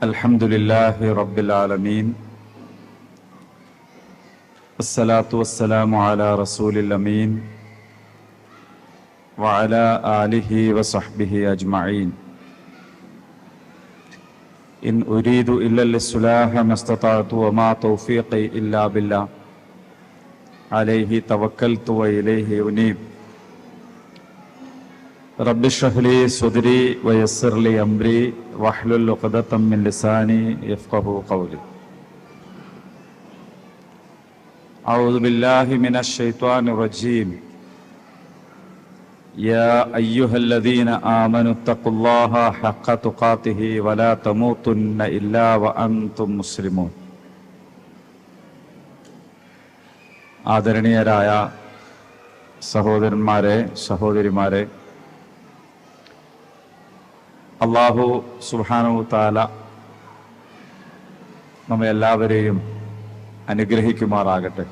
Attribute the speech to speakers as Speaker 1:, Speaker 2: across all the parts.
Speaker 1: الحمد لله رب العالمين الصلاة والسلام على رسول الأمين وعلى آله وصحبه أجمعين إن أريد إلا الإصلاح ما استطعت وما توفيقي إلا بالله عليه توكلت وإليه أنيب رب اشرح لي صدري ويسر لي أمري واحلل عقدة من لساني يفقهوا قولي أعوذ بالله من الشيطان الرجيم يا أيها الذين آمنوا اتقوا الله حق تقاته ولا تموتن إلا وأنتم مسلمون ആദരണീയരായ സഹോദരന്മാരെ സഹോദരിമാരെ, അല്ലാഹു സുബ്ഹാനഹു തആല നമ്മെ എല്ലാവരെയും അനുഗ്രഹിക്കുമാറാകട്ടെ.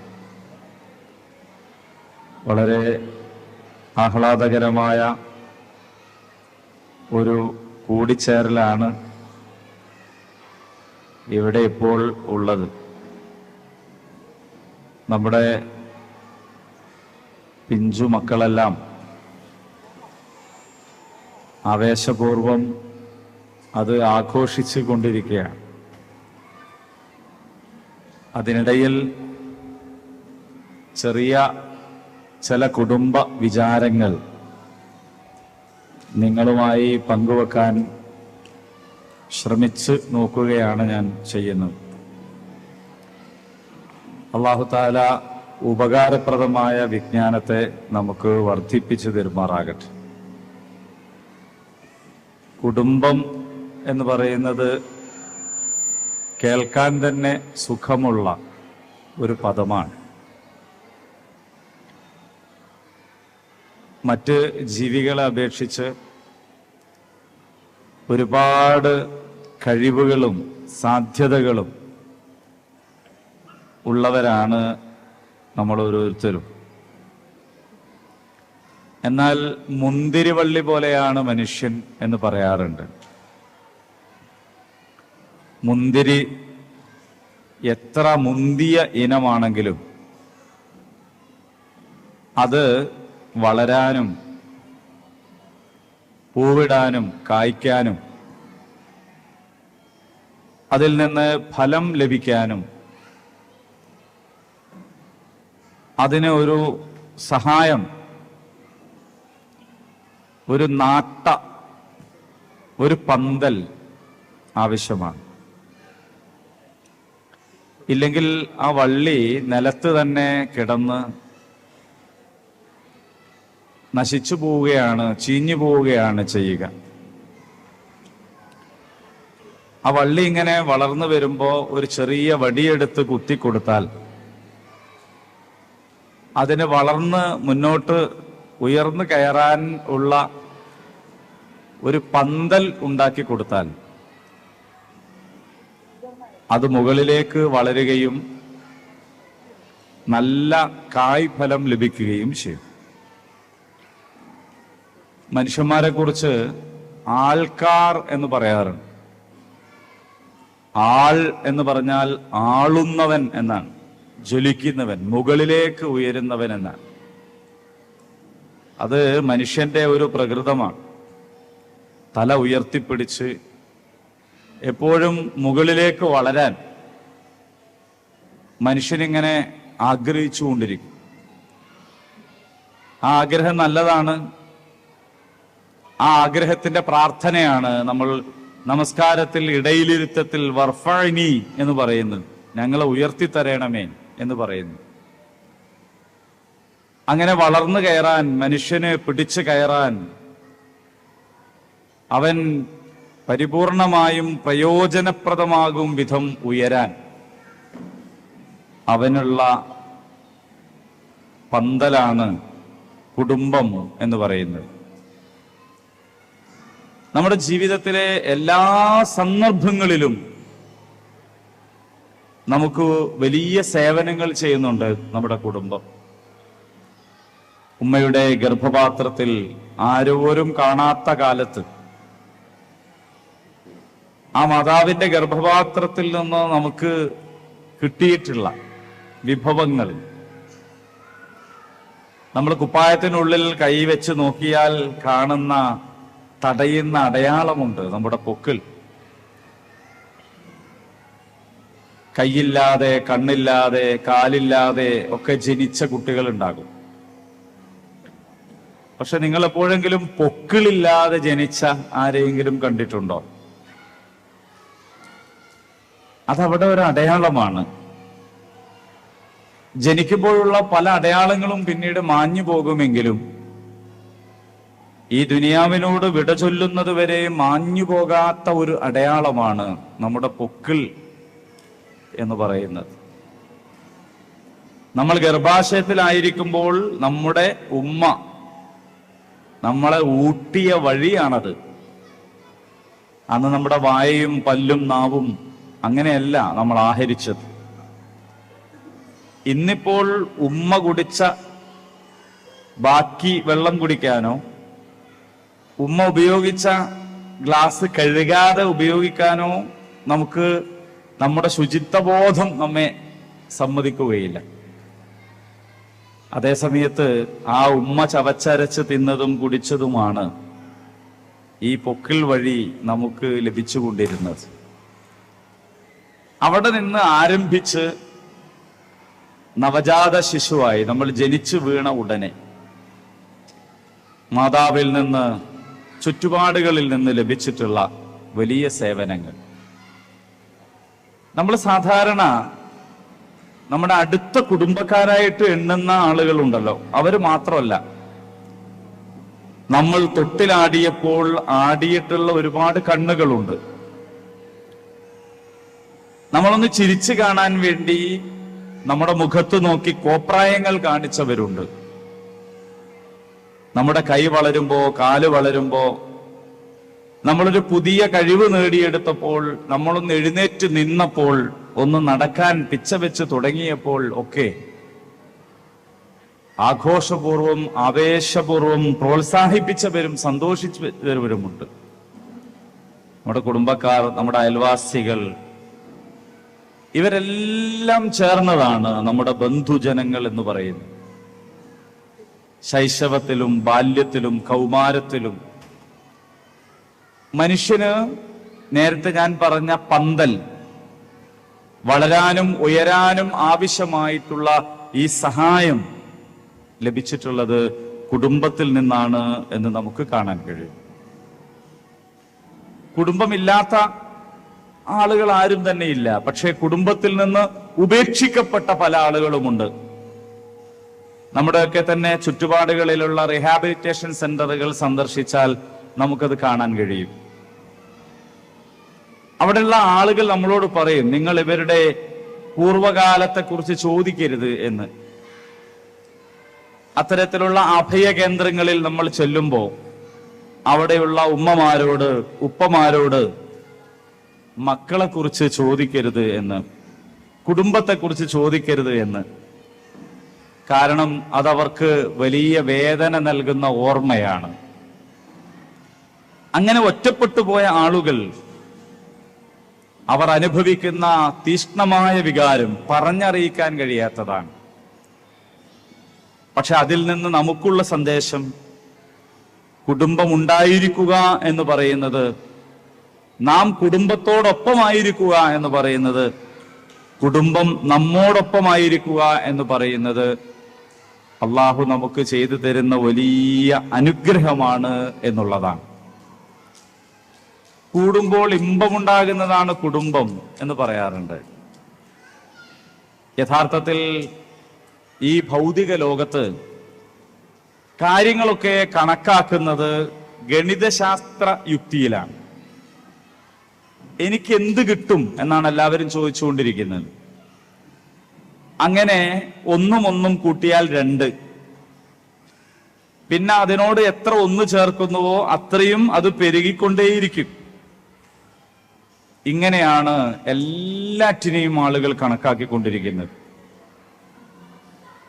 Speaker 1: വളരെ ആഹ്ലാദകരമായ ഒരു കൂടിച്ചേരലാണ് ഇവിടെ ഇപ്പോൾ ഉള്ളത്. നമ്മുടെ പിഞ്ചു മക്കളെല്ലാം ആവേശപൂർവം അത് ആഘോഷിച്ചു കൊണ്ടിരിക്കുകയാണ്. അതിനിടയിൽ ചെറിയ ചില കുടുംബ വിചാരങ്ങൾ നിങ്ങളുമായി പങ്കുവെക്കാൻ ശ്രമിച്ച് നോക്കുകയാണ് ഞാൻ ചെയ്യുന്നത്. അല്ലാഹു തആല ഉപകാരപ്രദമായ വിജ്ഞാനത്തെ നമുക്ക് വർദ്ധിപ്പിച്ചു തരുമാറാകട്ടെ. കുടുംബം എന്ന് പറയുന്നത് കേൾക്കാൻ തന്നെ സുഖമുള്ള ഒരു പദമാണ്. മറ്റ് ജീവികളെ അപേക്ഷിച്ച് ഒരുപാട് കഴിവുകളും സാധ്യതകളും ഉള്ളവരാണ് നമ്മൾ ഓരോരുത്തരും. എന്നാൽ മുന്തിരിവള്ളി പോലെയാണ് മനുഷ്യൻ എന്ന് പറയാറുണ്ട്. മുന്തിരി എത്ര മുന്തിയ ഇനമാണെങ്കിലും അത് വളരാനും പൂവിടാനും കായ്ക്കാനും അതിൽ നിന്ന് ഫലം ലഭിക്കാനും അതിന് ഒരു സഹായം, ഒരു നാട്ട, ഒരു പന്തൽ ആവശ്യമാണ്. ഇല്ലെങ്കിൽ ആ വള്ളി നിലത്ത് തന്നെ കിടന്ന് നശിച്ചു പോവുകയാണ്, ചീഞ്ഞു പോവുകയാണ് ചെയ്യുക. ആ വള്ളി ഇങ്ങനെ വളർന്നു വരുമ്പോൾ ഒരു ചെറിയ വടിയെടുത്ത് കുത്തിക്കൊടുത്താൽ അതിന് വളർന്ന് മുന്നോട്ട് ഉയർന്നു കയറാൻ ഉള്ള ഒരു പന്തൽ ഉണ്ടാക്കി കൊടുത്താൽ അത് മുകളിലേക്ക് വളരുകയും നല്ല കായ്ഫലം ലഭിക്കുകയും ചെയ്യും. മനുഷ്യന്മാരെ കുറിച്ച് ആൾക്കാർ എന്ന് പറയാറുണ്ട്. ആൾ എന്ന് പറഞ്ഞാൽ ആളുന്നവൻ എന്നാണ്, ജ്വലിക്കുന്നവൻ, മുകളിലേക്ക് ഉയരുന്നവൻ എന്നാണ്. അത് മനുഷ്യന്റെ ഒരു പ്രകൃതമാണ്. തല ഉയർത്തിപ്പിടിച്ച് എപ്പോഴും മുകളിലേക്ക് വളരാൻ മനുഷ്യനിങ്ങനെ ആഗ്രഹിച്ചുകൊണ്ടിരിക്കും. ആ ആഗ്രഹം നല്ലതാണ്. ആ ആഗ്രഹത്തിന്റെ പ്രാർത്ഥനയാണ് നമ്മൾ നമസ്കാരത്തിൽ ഇടയിലിരുത്തത്തിൽ വർഫഅനി എന്ന് പറയുന്നത്. ഞങ്ങളെ ഉയർത്തിത്തരണമേ എന്ന് പറയുന്നു. അങ്ങനെ വളർന്നു കയറാൻ, മനുഷ്യന് പിടിച്ചു കയറാൻ, അവൻ പരിപൂർണമായും പ്രയോജനപ്രദമാകും വിധം ഉയരാൻ അവനുള്ള പന്തലാണ് കുടുംബം എന്ന് പറയുന്നത്. നമ്മുടെ ജീവിതത്തിലെ എല്ലാ സന്ദർഭങ്ങളിലും നമുക്ക് വലിയ സേവനങ്ങൾ ചെയ്യുന്നുണ്ട് നമ്മുടെ കുടുംബം. ഉമ്മയുടെ ഗർഭപാത്രത്തിൽ ആരോരും കാണാത്ത കാലത്ത് ആ മാതാവിന്റെ ഗർഭപാത്രത്തിൽ നിന്ന് നമുക്ക് കിട്ടിയിട്ടുള്ള വിഭവങ്ങൾ നമ്മൾ കുപ്പായത്തിനുള്ളിൽ കൈവച്ച് നോക്കിയാൽ കാണുന്ന തടയുന്ന അടയാളമുണ്ട്. നമ്മുടെ പൊക്കിൾ കൈയില്ലാതെ, കണ്ണില്ലാതെ, കാലില്ലാതെ ഒക്കെ ജനിച്ച കുട്ടികൾ ഉണ്ടാകും. പക്ഷെ നിങ്ങൾ എപ്പോഴെങ്കിലും പൊക്കിളില്ലാതെ ജനിച്ച ആരെയെങ്കിലും കണ്ടിട്ടുണ്ടോ? അതവിടെ ഒരു അടയാളമാണ്. ജനിക്കുമ്പോഴുള്ള പല അടയാളങ്ങളും പിന്നീട് മാഞ്ഞു പോകുമെങ്കിലും ഈ ദുനിയാവിനോട് വിട ചൊല്ലുന്നത് വരെ മാഞ്ഞു പോകാത്ത ഒരു അടയാളമാണ് നമ്മുടെ പൊക്കിൾ എന്ന് പറയുന്നത്. നമ്മൾ ഗർഭാശയത്തിലായിരിക്കുമ്പോൾ നമ്മുടെ ഉമ്മ നമ്മളെ ഊട്ടിയ വഴിയാണത്. അന്ന് നമ്മുടെ വായയും പല്ലും നാവും അങ്ങനെയല്ല നമ്മൾ ആഹരിച്ചത്. ഇന്നിപ്പോൾ ഉമ്മ കുടിച്ച ബാക്കി വെള്ളം കുടിക്കാനോ ഉമ്മ ഉപയോഗിച്ച ഗ്ലാസ് കഴുകാതെ ഉപയോഗിക്കാനോ നമുക്ക് നമ്മുടെ ശുചിത്വബോധം നമ്മെ സമ്മതിക്കുകയില്ല. അതേസമയത്ത് ആ ഉമ്മ ചവച്ചരച്ച് തിന്നതും കുടിച്ചതുമാണ് ഈ പൊക്കിൾ വഴി നമുക്ക് ലഭിച്ചുകൊണ്ടിരുന്നത്. അവിടെ നിന്ന് ആരംഭിച്ച് നവജാത ശിശുവായി നമ്മൾ ജനിച്ചു വീണ ഉടനെ മാതാവിൽ നിന്ന്, ചുറ്റുപാടുകളിൽ നിന്ന് ലഭിച്ചിട്ടുള്ള വലിയ സേവനങ്ങൾ നമ്മൾ സാധാരണ നമ്മുടെ അടുത്ത കുടുംബക്കാരായിട്ട് എണ്ണുന്ന ആളുകളുണ്ടല്ലോ, അവര് മാത്രമല്ല, നമ്മൾ തൊട്ടിലാടിയപ്പോൾ ആടിയിട്ടുള്ള ഒരുപാട് കണ്ണുകളുണ്ട്. നമ്മളൊന്ന് ചിരിച്ചു കാണാൻ വേണ്ടി നമ്മുടെ മുഖത്ത് നോക്കി കോപ്രായങ്ങൾ കാണിച്ചവരുണ്ട്. നമ്മുടെ കൈ വളരുമ്പോ, കാല് വളരുമ്പോ, നമ്മളൊരു പുതിയ കഴിവ് നേടിയെടുത്തപ്പോൾ, നമ്മളൊന്ന് എഴുന്നേറ്റ് നിന്നപ്പോൾ, ഒന്ന് നടക്കാൻ പിച്ച വെച്ച് തുടങ്ങിയപ്പോൾ ഒക്കെ ആഘോഷപൂർവം, ആവേശപൂർവം പ്രോത്സാഹിപ്പിച്ചവരും സന്തോഷിച്ചവരുമുണ്ട്. നമ്മുടെ കുടുംബക്കാർ, നമ്മുടെ അയൽവാസികൾ, ഇവരെല്ലാം ചേർന്നതാണ് നമ്മുടെ ബന്ധുജനങ്ങൾ എന്ന് പറയുന്നത്. ശൈശവത്തിലും ബാല്യത്തിലും കൗമാരത്തിലും മനുഷ്യന് നേരത്തെ ഞാൻ പറഞ്ഞ പന്തൽ വളരാനും ഉയരാനും ആവശ്യമായിട്ടുള്ള ഈ സഹായം ലഭിച്ചിട്ടുള്ളത് കുടുംബത്തിൽ നിന്നാണ് എന്ന് നമുക്ക് കാണാൻ കഴിയും. കുടുംബമില്ലാത്ത ആളുകൾ ആരും തന്നെ ഇല്ല. പക്ഷേ കുടുംബത്തിൽ നിന്ന് ഉപേക്ഷിക്കപ്പെട്ട പല ആളുകളുമുണ്ട്. നമ്മുടെയൊക്കെ തന്നെ ചുറ്റുപാടുകളിലുള്ള റീഹാബിലിറ്റേഷൻ സെന്ററുകൾ സന്ദർശിച്ചാൽ നമുക്കത് കാണാൻ കഴിയും. അവിടെയുള്ള ആളുകൾ നമ്മളോട് പറയും, നിങ്ങൾ ഇവരുടെ പൂർവകാലത്തെ കുറിച്ച് ചോദിക്കരുത് എന്ന്. അത്തരത്തിലുള്ള അഭയ കേന്ദ്രങ്ങളിൽ നമ്മൾ ചെല്ലുമ്പോൾ അവിടെയുള്ള ഉമ്മമാരോട്, ഉപ്പമാരോട് മക്കളെ കുറിച്ച് ചോദിക്കരുത് എന്ന്, കുടുംബത്തെ കുറിച്ച് ചോദിക്കരുത് എന്ന്. കാരണം അതവർക്ക് വലിയ വേദന നൽകുന്ന ഓർമ്മയാണ്. അങ്ങനെ ഒറ്റപ്പെട്ടു പോയ ആളുകൾ അവർ അനുഭവിക്കുന്ന തീക്ഷ്ണമായ വികാരം പറഞ്ഞറിയിക്കാൻ കഴിയാത്തതാണ്. പക്ഷെ അതിൽ നിന്ന് നമുക്കുള്ള സന്ദേശം, കുടുംബം ഉണ്ടായിരിക്കുക എന്ന് പറയുന്നത്, നാം കുടുംബത്തോടൊപ്പമായിരിക്കുക എന്ന് പറയുന്നത്, കുടുംബം നമ്മോടൊപ്പമായിരിക്കുക എന്ന് പറയുന്നത് അള്ളാഹു നമുക്ക് ചെയ്തു തരുന്ന വലിയ അനുഗ്രഹമാണ് എന്നുള്ളതാണ്. കൂടുമ്പോൾ ഇമ്പമുണ്ടാകുന്നതാണ് കുടുംബം എന്ന് പറയാറുണ്ട്. യഥാർത്ഥത്തിൽ ഈ ഭൗതിക ലോകത്ത് കാര്യങ്ങളൊക്കെ കണക്കാക്കുന്നത് ഗണിതശാസ്ത്ര യുക്തിയിലാണ്. എനിക്ക് എന്ത് കിട്ടും എന്നാണ് എല്ലാവരും ചോദിച്ചുകൊണ്ടിരിക്കുന്നത്. അങ്ങനെ ഒന്നും കൂട്ടിയാൽ 2, പിന്നെ അതിനോട് എത്ര ഒന്ന് ചേർക്കുന്നുവോ അത്രയും അത് പെരുകിക്കൊണ്ടേയിരിക്കും. ഇങ്ങനെയാണ് എല്ലാറ്റിനെയും ആളുകൾ കണക്കാക്കിക്കൊണ്ടിരിക്കുന്നത്.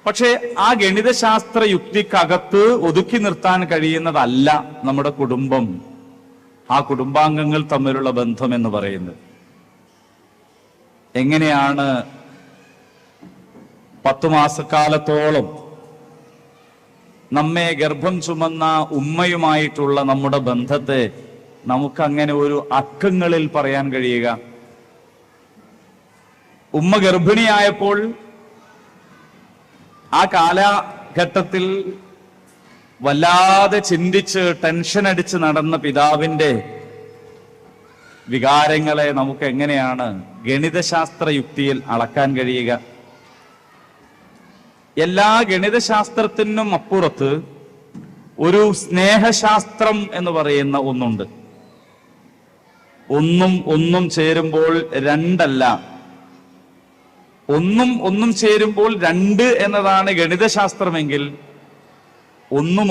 Speaker 1: പക്ഷേ ആ ഗണിതശാസ്ത്ര യുക്തിക്കകത്ത് ഒതുക്കി നിർത്താൻ കഴിയുന്നതല്ല നമ്മുടെ കുടുംബം. ആ കുടുംബാംഗങ്ങൾ തമ്മിലുള്ള ബന്ധം എന്ന് പറയുന്നത്. എങ്ങനെയാണ് 10 മാസക്കാലത്തോളം നമ്മെ ഗർഭം ചുമന്ന ഉമ്മയുമായിട്ടുള്ള നമ്മുടെ ബന്ധത്തെ നമുക്കങ്ങനെ ഒരു അക്കങ്ങളിൽ പറയാൻ കഴിയുക? ഉമ്മ ഗർഭിണിയായപ്പോൾ ആ കാലഘട്ടത്തിൽ വല്ലാതെ ചിന്തിച്ച് ടെൻഷൻ അടിച്ച് നടന്ന പിതാവിന്റെ വികാരങ്ങളെ നമുക്ക് എങ്ങനെയാണ് ഗണിതശാസ്ത്ര യുക്തിയിൽ അളക്കാൻ കഴിയുക? എല്ലാ ഗണിതശാസ്ത്രത്തിനും അപ്പുറത്ത് ഒരു സ്നേഹശാസ്ത്രം എന്ന് പറയുന്ന ഒന്നുണ്ട്. ഒന്നും ചേരുമ്പോൾ രണ്ടല്ല. ഒന്നും ചേരുമ്പോൾ 2 എന്നതാണ് ഗണിതശാസ്ത്രമെങ്കിൽ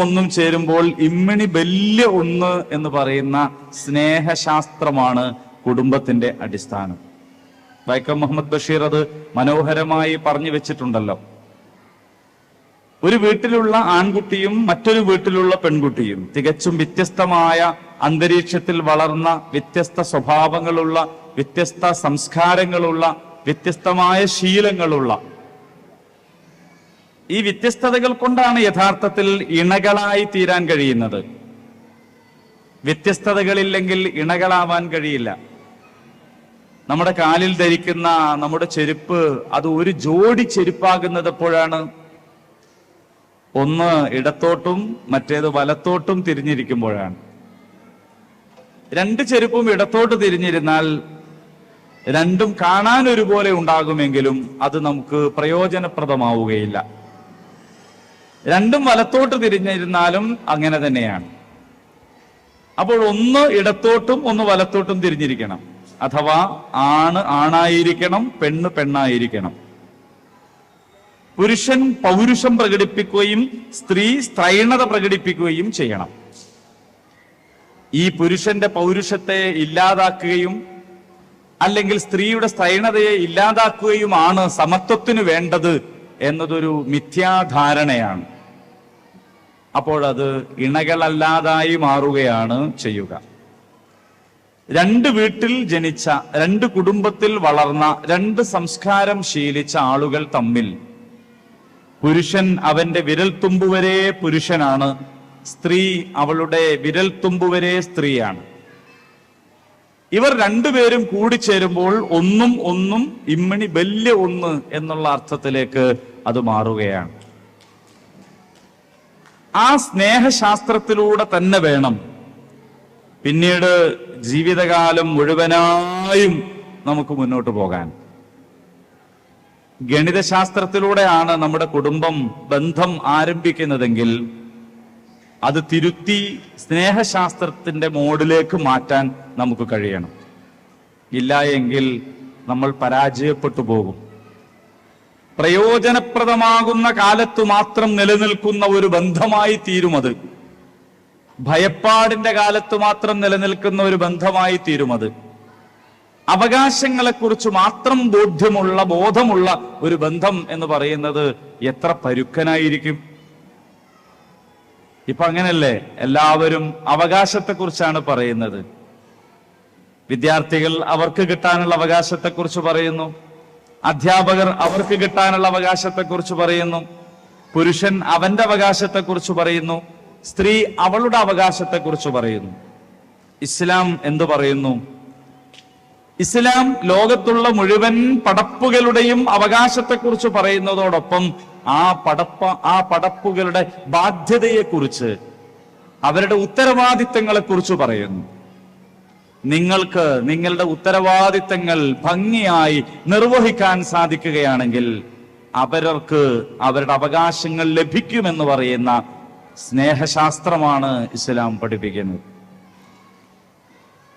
Speaker 1: ഒന്നും ചേരുമ്പോൾ ഇമ്മിണി വലിയ 1 എന്ന് പറയുന്ന സ്നേഹശാസ്ത്രമാണ് കുടുംബത്തിന്റെ അടിസ്ഥാനം. വൈക്കം മുഹമ്മദ് ബഷീർ അത് മനോഹരമായി പറഞ്ഞു വെച്ചിട്ടുണ്ടല്ലോ. ഒരു വീട്ടിലുള്ള ആൺകുട്ടിയും മറ്റൊരു വീട്ടിലുള്ള പെൺകുട്ടിയും തികച്ചും വ്യത്യസ്തമായ അന്തരീക്ഷത്തിൽ വളർന്ന, വ്യത്യസ്ത സ്വഭാവങ്ങളുള്ള, വ്യത്യസ്ത സംസ്കാരങ്ങളുള്ള, വ്യത്യസ്തമായ ശീലങ്ങളുള്ള ഈ വ്യത്യസ്തതകൾ കൊണ്ടാണ് യഥാർത്ഥത്തിൽ ഇണകളായി തീരാൻ കഴിയുന്നത്. വ്യത്യസ്തതകളില്ലെങ്കിൽ ഇണകളാവാൻ കഴിയില്ല. നമ്മുടെ കാലിൽ ധരിക്കുന്ന നമ്മുടെ ചെരുപ്പ് അത് ഒരു ജോഡി ചെരുപ്പാകുന്നത് എപ്പോഴാണ്? ഒന്ന് ഇടത്തോട്ടും മറ്റേത് വലത്തോട്ടും തിരിഞ്ഞിരിക്കുമ്പോഴാണ്. 2 ചെരുപ്പും ഇടത്തോട്ട് തിരിഞ്ഞിരുന്നാൽ രണ്ടും കാണാൻ ഒരുപോലെ ഉണ്ടാകുമെങ്കിലും അത് നമുക്ക് പ്രയോജനപ്രദമാവുകയില്ല. രണ്ടും വലത്തോട്ട് തിരിഞ്ഞിരുന്നാലും അങ്ങനെ തന്നെയാണ്. അപ്പോൾ ഒന്ന് ഇടത്തോട്ടും ഒന്ന് വലത്തോട്ടും തിരിഞ്ഞിരിക്കണം. അഥവാ ആണ് ആണായിരിക്കണം, പെണ്ണ് പെണ്ണായിരിക്കണം. പുരുഷൻ പൗരുഷം പ്രകടിപ്പിക്കുകയും സ്ത്രീ സ്ത്രൈണത പ്രകടിപ്പിക്കുകയും ചെയ്യണം. ഈ പുരുഷന്റെ പൗരുഷത്തെ ഇല്ലാതാക്കുകയും അല്ലെങ്കിൽ സ്ത്രീയുടെ സ്ത്രൈണതയെ ഇല്ലാതാക്കുകയുമാണ് സമത്വത്തിന് വേണ്ടത് എന്നതൊരു മിഥ്യാധാരണയാണ്. അപ്പോഴത് ഇണകളല്ലാതായി മാറുകയാണ് ചെയ്യുക. 2 വീട്ടിൽ ജനിച്ച, 2 കുടുംബത്തിൽ വളർന്ന, 2 സംസ്കാരം ശീലിച്ച ആളുകൾ തമ്മിൽ പുരുഷൻ അവന്റെ വിരൽത്തുമ്പുവരെ പുരുഷനാണ്, സ്ത്രീ അവളുടെ വിരൽത്തുമ്പുവരെ സ്ത്രീയാണ്. ഇവർ 2 പേരും കൂടിച്ചേരുമ്പോൾ ഒന്നും ഇമ്മിണി വലിയ 1 എന്നുള്ള അർത്ഥത്തിലേക്ക് അത് മാറുകയാണ്. ആ സ്നേഹശാസ്ത്രത്തിലൂടെ തന്നെ വേണം പിന്നീട് ജീവിതകാലം മുഴുവനായും നമുക്ക് മുന്നോട്ട് പോകാൻ. ഗണിതശാസ്ത്രത്തിലൂടെയാണ് നമ്മുടെ കുടുംബം ബന്ധം ആരംഭിക്കുന്നതെങ്കിൽ അത് തിരുത്തി സ്നേഹശാസ്ത്രത്തിന്റെ മോഡിലേക്ക് മാറ്റാൻ നമുക്ക് കഴിയണം. ഇല്ല എങ്കിൽ നമ്മൾ പരാജയപ്പെട്ടു പോകും. പ്രയോജനപ്രദമാകുന്ന കാലത്തു മാത്രം നിലനിൽക്കുന്ന ഒരു ബന്ധമായി തീരുമത്. ഭയപ്പാടിന്റെ കാലത്ത് മാത്രം നിലനിൽക്കുന്ന ഒരു ബന്ധമായി തീരുമത്. അവകാശങ്ങളെക്കുറിച്ച് മാത്രം ബോധമുള്ള ഒരു ബന്ധം എന്ന് പറയുന്നത് എത്ര പരുക്കനായിരിക്കും. ഇപ്പൊ അങ്ങനല്ലേ, എല്ലാവരും അവകാശത്തെക്കുറിച്ചാണ് പറയുന്നത്. വിദ്യാർത്ഥികൾ അവർക്ക് കിട്ടാനുള്ള അവകാശത്തെക്കുറിച്ച് പറയുന്നു, അധ്യാപകർ അവർക്ക് കിട്ടാനുള്ള അവകാശത്തെക്കുറിച്ച് പറയുന്നു, പുരുഷൻ അവന്റെ അവകാശത്തെക്കുറിച്ച് പറയുന്നു, സ്ത്രീ അവളുടെ അവകാശത്തെക്കുറിച്ച് പറയുന്നു. ഇസ്ലാം എന്തു പറയുന്നു? ഇസ്ലാം ലോകത്തുള്ള മുഴുവൻ പടപ്പുകളുടെയും അവകാശത്തെക്കുറിച്ച് പറയുന്നതോടൊപ്പം ആ പടപ്പുകളുടെ ബാധ്യതയെക്കുറിച്ച്, അവരുടെ ഉത്തരവാദിത്തങ്ങളെക്കുറിച്ച് പറയുന്നു. നിങ്ങൾക്ക് നിങ്ങളുടെ ഉത്തരവാദിത്തങ്ങൾ ഭംഗിയായി നിർവഹിക്കാൻ സാധിക്കുകയാണെങ്കിൽ അവർക്ക് അവരുടെ അവകാശങ്ങൾ ലഭിക്കുമെന്ന് പറയുന്ന സ്നേഹശാസ്ത്രമാണ് ഇസ്ലാം പഠിപ്പിക്കുന്നത്.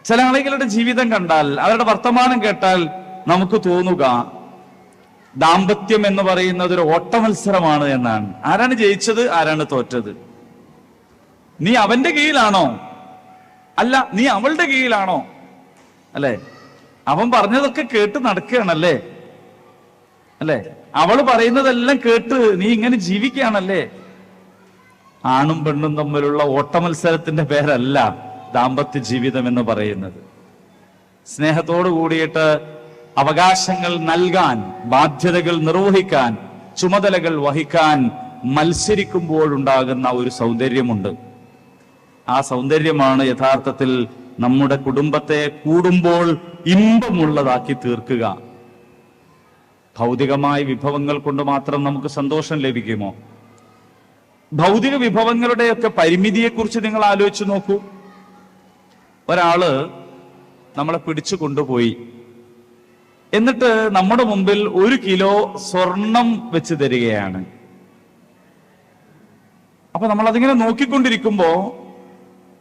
Speaker 1: ചില ആളുകളുടെ ജീവിതം കണ്ടാൽ, അവരുടെ വർത്തമാനം കേട്ടാൽ നമുക്ക് തോന്നുക ദാമ്പത്യം എന്ന് പറയുന്നത് ഒരു ഓട്ടമത്സരമാണ് എന്നാണ്. ആരാണ് ജയിച്ചത്, ആരാണ് തോറ്റത്? നീ അവന്റെ കീഴിലാണോ? അല്ല, നീ അവളുടെ കീഴിലാണോ? അല്ലെ, അവൻ പറഞ്ഞതൊക്കെ കേട്ട് നടക്കുകയാണല്ലേ, അല്ലെ, അവള് പറയുന്നതെല്ലാം കേട്ട് നീ ഇങ്ങനെ ജീവിക്കുകയാണല്ലേ. ആണും പെണ്ണും തമ്മിലുള്ള ഓട്ടമത്സരത്തിന്റെ പേരല്ല ദാമ്പത്യ ജീവിതം എന്ന് പറയുന്നത്. സ്നേഹത്തോടു കൂടിയിട്ട് അവകാശങ്ങൾ നൽകാൻ, ബാധ്യതകൾ നിർവഹിക്കാൻ, ചുമതലകൾ വഹിക്കാൻ മത്സരിക്കുമ്പോഴുണ്ടാകുന്ന ഒരു സൗന്ദര്യമുണ്ട്. ആ സൗന്ദര്യമാണ് യഥാർത്ഥത്തിൽ നമ്മുടെ കുടുംബത്തെ കൂടുമ്പോൾ ഇമ്പമുള്ളതാക്കി തീർക്കുക. ഭൗതികമായ വിഭവങ്ങൾ കൊണ്ട് മാത്രം നമുക്ക് സന്തോഷം ലഭിക്കുമോ? ഭൗതിക വിഭവങ്ങളുടെയൊക്കെ പരിമിതിയെക്കുറിച്ച് നിങ്ങൾ ആലോചിച്ച് നോക്കൂ. ഒരാള് നമ്മളെ പിടിച്ചു കൊണ്ടുപോയി, എന്നിട്ട് നമ്മുടെ മുമ്പിൽ 1 കിലോ സ്വർണം വെച്ച് തരികയാണ്. അപ്പൊ നമ്മൾ അതിങ്ങനെ നോക്കിക്കൊണ്ടിരിക്കുമ്പോ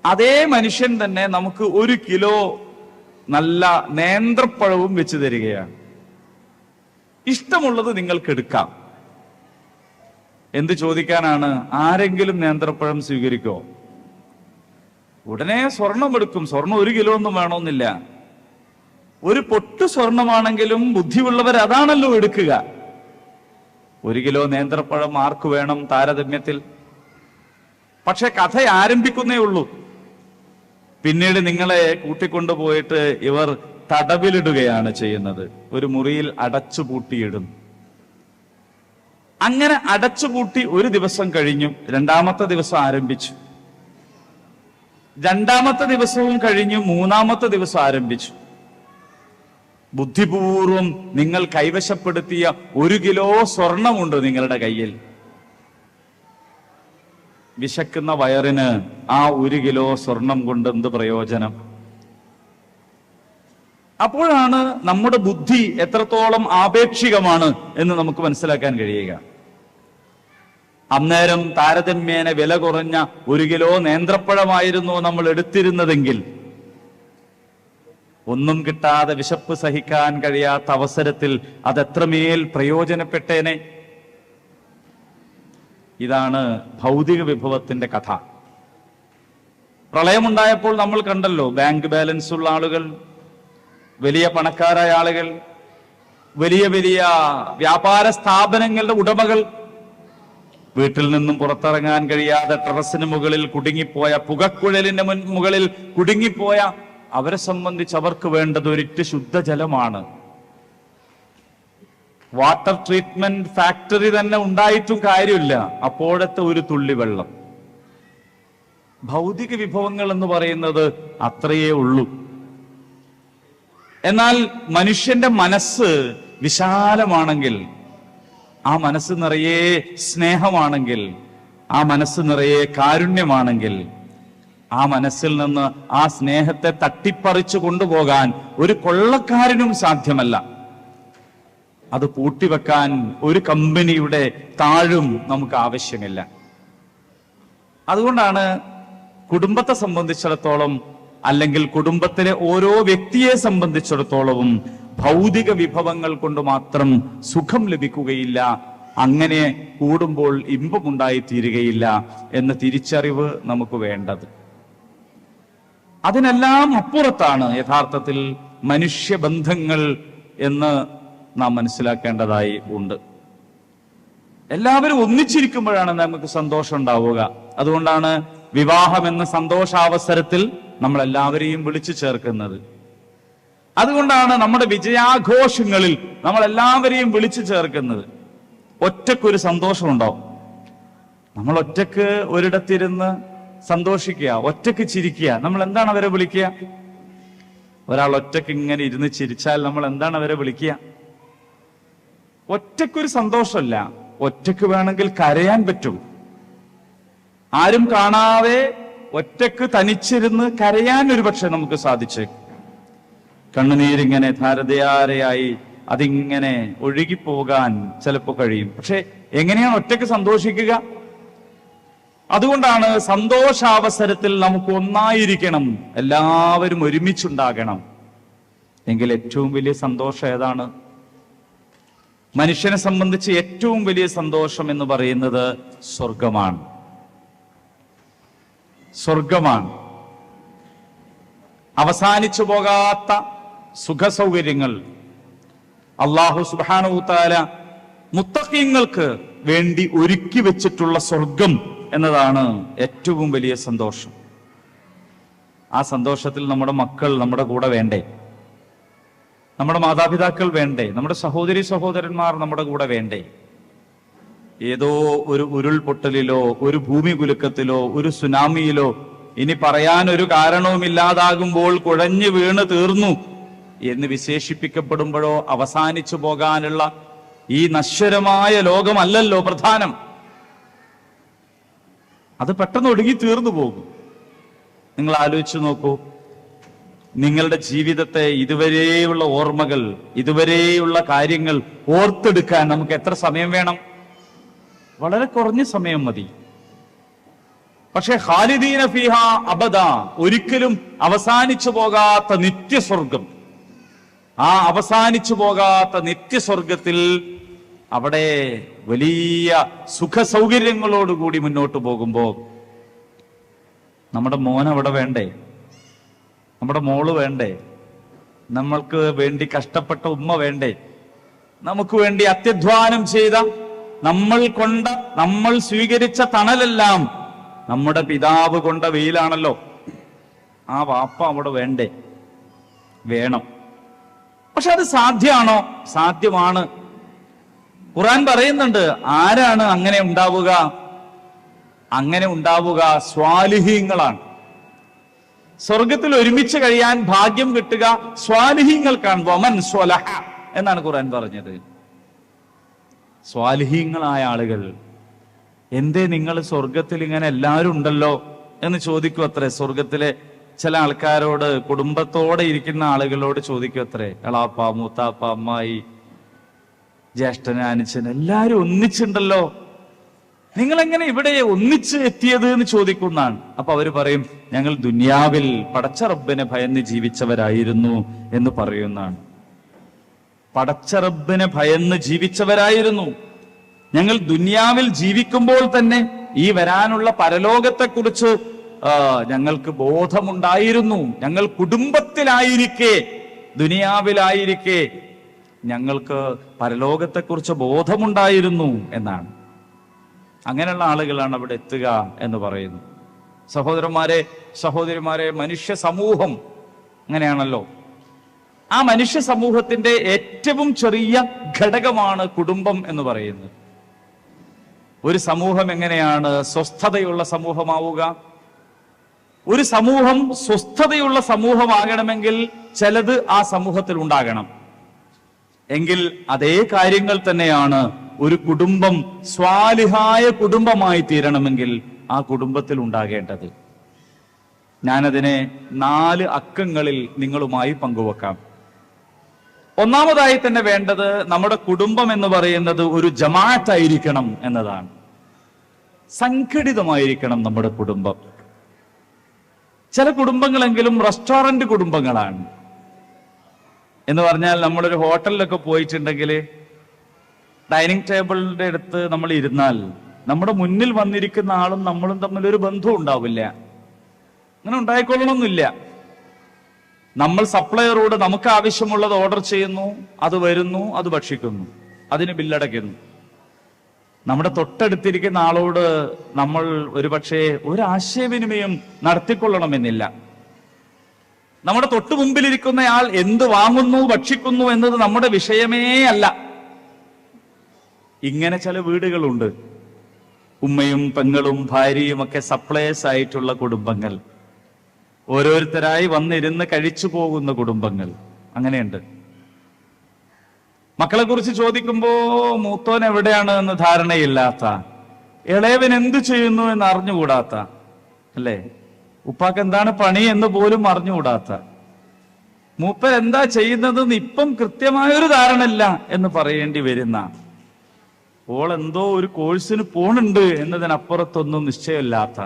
Speaker 1: അതേ മനുഷ്യൻ തന്നെ നമുക്ക് 1 കിലോ നല്ല നേന്ത്രപ്പഴവും വെച്ച് തരികയാണ്. ഇഷ്ടമുള്ളത് നിങ്ങൾക്ക് എടുക്കാം. എന്ത് ചോദിക്കാനാണ്? ആരെങ്കിലും നേന്ത്രപ്പഴം സ്വീകരിക്കോ? ഉടനെ സ്വർണം എടുക്കും. സ്വർണം 1 കിലോ ഒന്നും വേണമെന്നില്ല. ഒരു പൊട്ടു സ്വർണമാണെങ്കിലും ബുദ്ധിയുള്ളവർ അതാണല്ലോ എടുക്കുക. 1 കിലോ നേന്ത്രപ്പഴം ആർക്ക് വേണം താരതമ്യത്തിൽ? പക്ഷെ കഥ ആരംഭിക്കുന്നേ ഉള്ളൂ. പിന്നീട് നിങ്ങളെ കൂട്ടിക്കൊണ്ടുപോയിട്ട് ഇവർ തടവിലിടുകയാണ് ചെയ്യുന്നത്. ഒരു മുറിയിൽ അടച്ചുപൂട്ടിയിടും. അങ്ങനെ അടച്ചുപൂട്ടി 1 ദിവസം കഴിഞ്ഞു. 2-ാമത്തെ ദിവസം ആരംഭിച്ചു. 2-ാമത്തെ ദിവസവും കഴിഞ്ഞു. 3-ാമത്തെ ദിവസം ആരംഭിച്ചു. ബുദ്ധിപൂർവം നിങ്ങൾ കൈവശപ്പെടുത്തിയ 1 കിലോ സ്വർണമുണ്ട് നിങ്ങളുടെ കയ്യിൽ. വിശക്കുന്ന വയറിന് ആ 1 കിലോ സ്വർണം കൊണ്ട് എന്ത് പ്രയോജനം? അപ്പോഴാണ് നമ്മുടെ ബുദ്ധി എത്രത്തോളം ആപേക്ഷികമാണ് എന്ന് നമുക്ക് മനസ്സിലാക്കാൻ കഴിയുക. അന്നേരം താരതമ്യേന വില കുറഞ്ഞ 1 കിലോ നേന്ത്രപ്പഴമായിരുന്നു നമ്മൾ എടുത്തിരുന്നതെങ്കിൽ ഒന്നും കിട്ടാതെ വിശപ്പ് സഹിക്കാൻ കഴിയാത്ത അവസരത്തിൽ അതെത്രമേൽ പ്രയോജനപ്പെട്ടേനെ. ഇതാണ് ഭൗതിക വിഭവത്തിന്റെ കഥ. പ്രളയമുണ്ടായപ്പോൾ നമ്മൾ കണ്ടല്ലോ, ബാങ്ക് ബാലൻസ് ഉള്ള ആളുകൾ, വലിയ പണക്കാരായ ആളുകൾ, വലിയ വലിയ വ്യാപാര സ്ഥാപനങ്ങളുടെ ഉടമകൾ, വീട്ടിൽ നിന്നും പുറത്തിറങ്ങാൻ കഴിയാതെ ടെറസിന് മുകളിൽ കുടുങ്ങിപ്പോയ, പുകക്കുഴലിന്റെ മുകളിൽ കുടുങ്ങിപ്പോയ അവരെ സംബന്ധിച്ച് അവർക്ക് വേണ്ടത് ഒരിറ്റ് ശുദ്ധജലമാണ്. വാട്ടർ ട്രീറ്റ്മെന്റ് ഫാക്ടറി തന്നെ ഉണ്ടായിട്ടും കാര്യമില്ല, അപ്പോഴത്തെ ഒരു തുള്ളി വെള്ളം. ഭൗതിക വിഭവങ്ങൾ എന്ന് പറയുന്നത് അത്രയേ ഉള്ളൂ. എന്നാൽ മനുഷ്യന്റെ മനസ്സ് വിശാലമാണെങ്കിൽ, ആ മനസ്സ് നിറയെ സ്നേഹമാണെങ്കിൽ, ആ മനസ്സ് നിറയെ കാരുണ്യമാണെങ്കിൽ, ആ മനസ്സിൽ നിന്ന് ആ സ്നേഹത്തെ തട്ടിപ്പറിച്ചു കൊണ്ടുപോകാൻ ഒരു കൊള്ളക്കാരനും സാധ്യമല്ല. അത് പൂട്ടിവെക്കാൻ ഒരു കമ്പനിയുടെ താഴും നമുക്ക് ആവശ്യമില്ല. അതുകൊണ്ടാണ് കുടുംബത്തെ സംബന്ധിച്ചിടത്തോളം, അല്ലെങ്കിൽ കുടുംബത്തിലെ ഓരോ വ്യക്തിയെ സംബന്ധിച്ചിടത്തോളവും ഭൗതിക വിഭവങ്ങൾ കൊണ്ട് മാത്രം സുഖം ലഭിക്കുകയില്ല, അങ്ങനെ കൂടുമ്പോൾ ഇമ്പമുണ്ടായിത്തീരുകയില്ല എന്ന തിരിച്ചറിവ് നമുക്ക് വേണ്ടത്. അതിനെല്ലാം അപ്പുറത്താണ് യഥാർത്ഥത്തിൽ മനുഷ്യബന്ധങ്ങൾ എന്ന് നാം മനസ്സിലാക്കേണ്ടതായി ഉണ്ട്. എല്ലാവരും ഒന്നിച്ചിരിക്കുമ്പോഴാണ് നമുക്ക് സന്തോഷം ഉണ്ടാവുക. അതുകൊണ്ടാണ് വിവാഹം എന്ന സന്തോഷാവസരത്തിൽ നമ്മൾ എല്ലാവരെയും വിളിച്ചു ചേർക്കുന്നത്. അതുകൊണ്ടാണ് നമ്മുടെ വിജയാഘോഷങ്ങളിൽ നമ്മൾ എല്ലാവരെയും വിളിച്ചു ചേർക്കുന്നത്. ഒറ്റക്കൊരു സന്തോഷമുണ്ടാവും. നമ്മൾ ഒറ്റക്ക് ഒരിടത്തിരുന്ന് സന്തോഷിക്കുക, ഒറ്റക്ക് ചിരിക്കുക. നമ്മൾ എന്താണ് അവരെ വിളിക്കുക? ഒരാൾ ഒറ്റക്ക് ഇങ്ങനെ ഇരുന്ന് ചിരിച്ചാൽ നമ്മൾ എന്താണ് അവരെ വിളിക്കുക? ഒറ്റക്കൊരു സന്തോഷമല്ല. ഒറ്റക്ക് വേണമെങ്കിൽ കരയാൻ പറ്റും. ആരും കാണാതെ ഒറ്റക്ക് തനിച്ചിരുന്ന് കരയാൻ ഒരുപക്ഷെ നമുക്ക് സാധിച്ചേ. കണ്ണുനീരിങ്ങനെ ധാരധാരയായി അതിങ്ങനെ ഒഴുകിപ്പോകാൻ ചിലപ്പോൾ കഴിയും. പക്ഷെ എങ്ങനെയാണ് ഒറ്റക്ക് സന്തോഷിക്കുക? അതുകൊണ്ടാണ് സന്തോഷാവസരത്തിൽ നമുക്ക് ഒന്നായിരിക്കണം, എല്ലാവരും ഒരുമിച്ചുണ്ടാകണം. എങ്കിൽ ഏറ്റവും വലിയ സന്തോഷം ഏതാണ്? മനുഷ്യനെ സംബന്ധിച്ച് ഏറ്റവും വലിയ സന്തോഷം എന്ന് പറയുന്നത് സ്വർഗമാണ്. സ്വർഗമാണ്. അവസാനിച്ചു പോകാത്ത സുഖസൗകര്യങ്ങൾ അല്ലാഹു സുബ്ഹാനഹു തആല മുത്തഖീങ്ങൾക്ക് വേണ്ടി ഒരുക്കി വെച്ചിട്ടുള്ള സ്വർഗം എന്നതാണ് ഏറ്റവും വലിയ സന്തോഷം. ആ സന്തോഷത്തിൽ നമ്മുടെ മക്കൾ നമ്മുടെ കൂടെ വേണ്ടേ? നമ്മുടെ മാതാപിതാക്കൾ വേണ്ടേ? നമ്മുടെ സഹോദരി സഹോദരന്മാർ നമ്മുടെ കൂടെ വേണ്ടേ? ഏതോ ഒരു ഉരുൾപൊട്ടലിലോ ഒരു ഭൂമി കുലുക്കത്തിലോ ഒരു സുനാമിയിലോ ഇനി പറയാൻ ഒരു കാരണവുമില്ലാതാകുമ്പോൾ കുഴഞ്ഞു വീണ് തീർന്നു എന്ന് വിശേഷിപ്പിക്കപ്പെടുമ്പോഴോ അവസാനിച്ചു പോകാനുള്ള ഈ നശ്വരമായ ലോകമല്ലല്ലോ പ്രധാനം. അത് പെട്ടെന്ന് ഒടുങ്ങി തീർന്നു പോകും. നിങ്ങൾ ആലോചിച്ചു നോക്കൂ, നിങ്ങളുടെ ജീവിതത്തെ ഇതുവരെയുള്ള ഓർമ്മകൾ, ഇതുവരെയുള്ള കാര്യങ്ങൾ ഓർത്തെടുക്കാൻ നമുക്ക് എത്ര സമയം വേണം? വളരെ കുറഞ്ഞ സമയം മതി. പക്ഷെ ഖാലിദീന ഫീഹ അബദ, ഒരിക്കലും അവസാനിച്ചു പോകാത്ത നിത്യസ്വർഗം. ആ അവസാനിച്ചു പോകാത്ത നിത്യസ്വർഗത്തിൽ അവിടെ വലിയ സുഖ സൗകര്യങ്ങളോടുകൂടി മുന്നോട്ട് പോകുമ്പോ നമ്മുടെ മോൻ അവിടെ വേണ്ടേ? നമ്മുടെ മോള് വേണ്ടേ? നമ്മൾക്ക് വേണ്ടി കഷ്ടപ്പെട്ട ഉമ്മ വേണ്ടേ? നമുക്ക് വേണ്ടി അത്യധ്വാനം ചെയ്ത, നമ്മൾ സ്വീകരിച്ച തണലെല്ലാം നമ്മുടെ പിതാവ് കൊണ്ട വെയിലാണല്ലോ. ആ വാപ്പ അവിടെ വേണ്ടേ? വേണം. പക്ഷെ അത് സാധ്യമാണോ? സാധ്യമാണ്. ഖുർആൻ പറയുന്നുണ്ട്, ആരാണ് അങ്ങനെ ഉണ്ടാവുക? അങ്ങനെ ഉണ്ടാവുക സ്വാലിഹീങ്ങളാണ്. സ്വർഗത്തിൽ ഒരുമിച്ച് കഴിയാൻ ഭാഗ്യം കിട്ടുക സ്വാലിഹീങ്ങൾക്കാണ്. വമൻ സ്വലഹ എന്നാണ് ഖുർആൻ പറഞ്ഞത്. സ്വാലിഹീങ്ങളായ ആളുകൾ. എന്തേ നിങ്ങൾ സ്വർഗത്തിൽ ഇങ്ങനെ എല്ലാവരും ഉണ്ടല്ലോ എന്ന് ചോദിക്കും അത്രേ. സ്വർഗത്തിലെ ചില ആൾക്കാരോട്, കുടുംബത്തോടെ ഇരിക്കുന്ന ആളുകളോട് ചോദിക്കും അത്രേ, എളാപ്പ, മൂത്താപ്പ, അമ്മായി, ജ്യേഷ്ഠന്, അനുജൻ എല്ലാരും ഒന്നിച്ചുണ്ടല്ലോ, നിങ്ങളെങ്ങനെ ഇവിടെ ഒന്നിച്ച് എത്തിയത് എന്ന് ചോദിക്കുന്നതാണ്. അപ്പൊ അവര് പറയും, ഞങ്ങൾ ദുനിയാവിൽ പടച്ച റബ്ബിനെ ഭയന്ന് ജീവിച്ചവരായിരുന്നു എന്ന് പറയുന്നതാണ്. പടച്ച റബ്ബിനെ ഭയന്ന് ജീവിച്ചവരായിരുന്നു. ഞങ്ങൾ ദുനിയാവിൽ ജീവിക്കുമ്പോൾ തന്നെ ഈ വരാനുള്ള പരലോകത്തെക്കുറിച്ച് ഞങ്ങൾക്ക് ബോധമുണ്ടായിരുന്നു. ഞങ്ങൾ കുടുംബത്തിലായിരിക്കെ, ദുനിയാവിലായിരിക്കെ ഞങ്ങൾക്ക് പരലോകത്തെക്കുറിച്ച് ബോധമുണ്ടായിരുന്നു എന്നാണ്. അങ്ങനെയുള്ള ആളുകളാണ് അവിടെ എത്തുക എന്ന് പറയുന്നു. സഹോദരന്മാരെ, സഹോദരിമാരെ, മനുഷ്യ സമൂഹം അങ്ങനെയാണല്ലോ. ആ മനുഷ്യ സമൂഹത്തിന്റെ ഏറ്റവും ചെറിയ ഘടകമാണ് കുടുംബം എന്ന് പറയുന്നത്. ഒരു സമൂഹം എങ്ങനെയാണ് സ്വസ്ഥതയുള്ള സമൂഹമാവുക? ഒരു സമൂഹം സ്വസ്ഥതയുള്ള സമൂഹമാകണമെങ്കിൽ ചിലത് ആ സമൂഹത്തിൽ ഉണ്ടാകണം. എങ്കിൽ അതേ കാര്യങ്ങൾ തന്നെയാണ് ഒരു കുടുംബം സ്വാലിഹായ കുടുംബമായി തീരണമെങ്കിൽ ആ കുടുംബത്തിൽ ഉണ്ടാകേണ്ടത്. ഞാനതിനെ 4 അക്കങ്ങളിൽ നിങ്ങളുമായി പങ്കുവെക്കാം. ഒന്നാമതായി തന്നെ വേണ്ടത്, നമ്മുടെ കുടുംബം എന്ന് പറയുന്നത് ഒരു ജമാഅത്തായിരിക്കണം എന്നതാണ്. സംഘടിതമായിരിക്കണം നമ്മുടെ കുടുംബം. ചില കുടുംബങ്ങളെങ്കിലും റെസ്റ്റോറന്റ് കുടുംബങ്ങളാണ്. എന്ന് പറഞ്ഞാൽ നമ്മളൊരു ഹോട്ടലിലൊക്കെ പോയിട്ടുണ്ടെങ്കിൽ ഡൈനിങ് ടേബിളിന്റെ അടുത്ത് നമ്മൾ ഇരുന്നാൽ നമ്മുടെ മുന്നിൽ വന്നിരിക്കുന്ന ആളും നമ്മളും തമ്മിൽ ഒരു ബന്ധവും ഉണ്ടാവില്ല. അങ്ങനെ ഉണ്ടായിക്കൊള്ളണമെന്നില്ല. നമ്മൾ സപ്ലയറോട് നമുക്ക് ആവശ്യമുള്ളത് ഓർഡർ ചെയ്യുന്നു, അത് വരുന്നു, അത് ഭക്ഷിക്കുന്നു, അതിന് ബില്ലടയ്ക്കുന്നു. നമ്മുടെ തൊട്ടടുത്തിരിക്കുന്ന ആളോട് നമ്മൾ ഒരുപക്ഷെ ഒരു ആശയവിനിമയം നടത്തിക്കൊള്ളണമെന്നില്ല. നമ്മുടെ തൊട്ടു മുമ്പിലിരിക്കുന്നയാൾ എന്ത് വാങ്ങുന്നു, ഭക്ഷിക്കുന്നു എന്നത് നമ്മുടെ വിഷയമേ അല്ല. ഇങ്ങനെ ചില വീടുകളുണ്ട്. ഉമ്മയും പെങ്ങളും ഭാര്യയും ഒക്കെ സപ്ലയേഴ്സ് ആയിട്ടുള്ള കുടുംബങ്ങൾ, ഓരോരുത്തരായി വന്നിരുന്ന് കഴിച്ചു പോകുന്ന കുടുംബങ്ങൾ അങ്ങനെയുണ്ട്. മക്കളെ കുറിച്ച് ചോദിക്കുമ്പോ മൂത്തോൻ എവിടെയാണ് എന്ന് ധാരണയില്ലാത്ത, ഇളയവൻ എന്തു ചെയ്യുന്നു എന്ന് അറിഞ്ഞുകൂടാത്ത, അല്ലേ, ഉപ്പാക്ക് എന്താണ് പണി എന്ന് പോലും അറിഞ്ഞുകൂടാത്ത, മൂപ്പൻ എന്താ ചെയ്യുന്നതെന്ന് ഇപ്പം കൃത്യമായൊരു ധാരണ ഇല്ല എന്ന് പറയേണ്ടി വരുന്ന, ഓൾ എന്തോ ഒരു കോഴ്സിന് പോണുണ്ട് എന്നതിനപ്പുറത്തൊന്നും നിശ്ചയമില്ലാത്ത,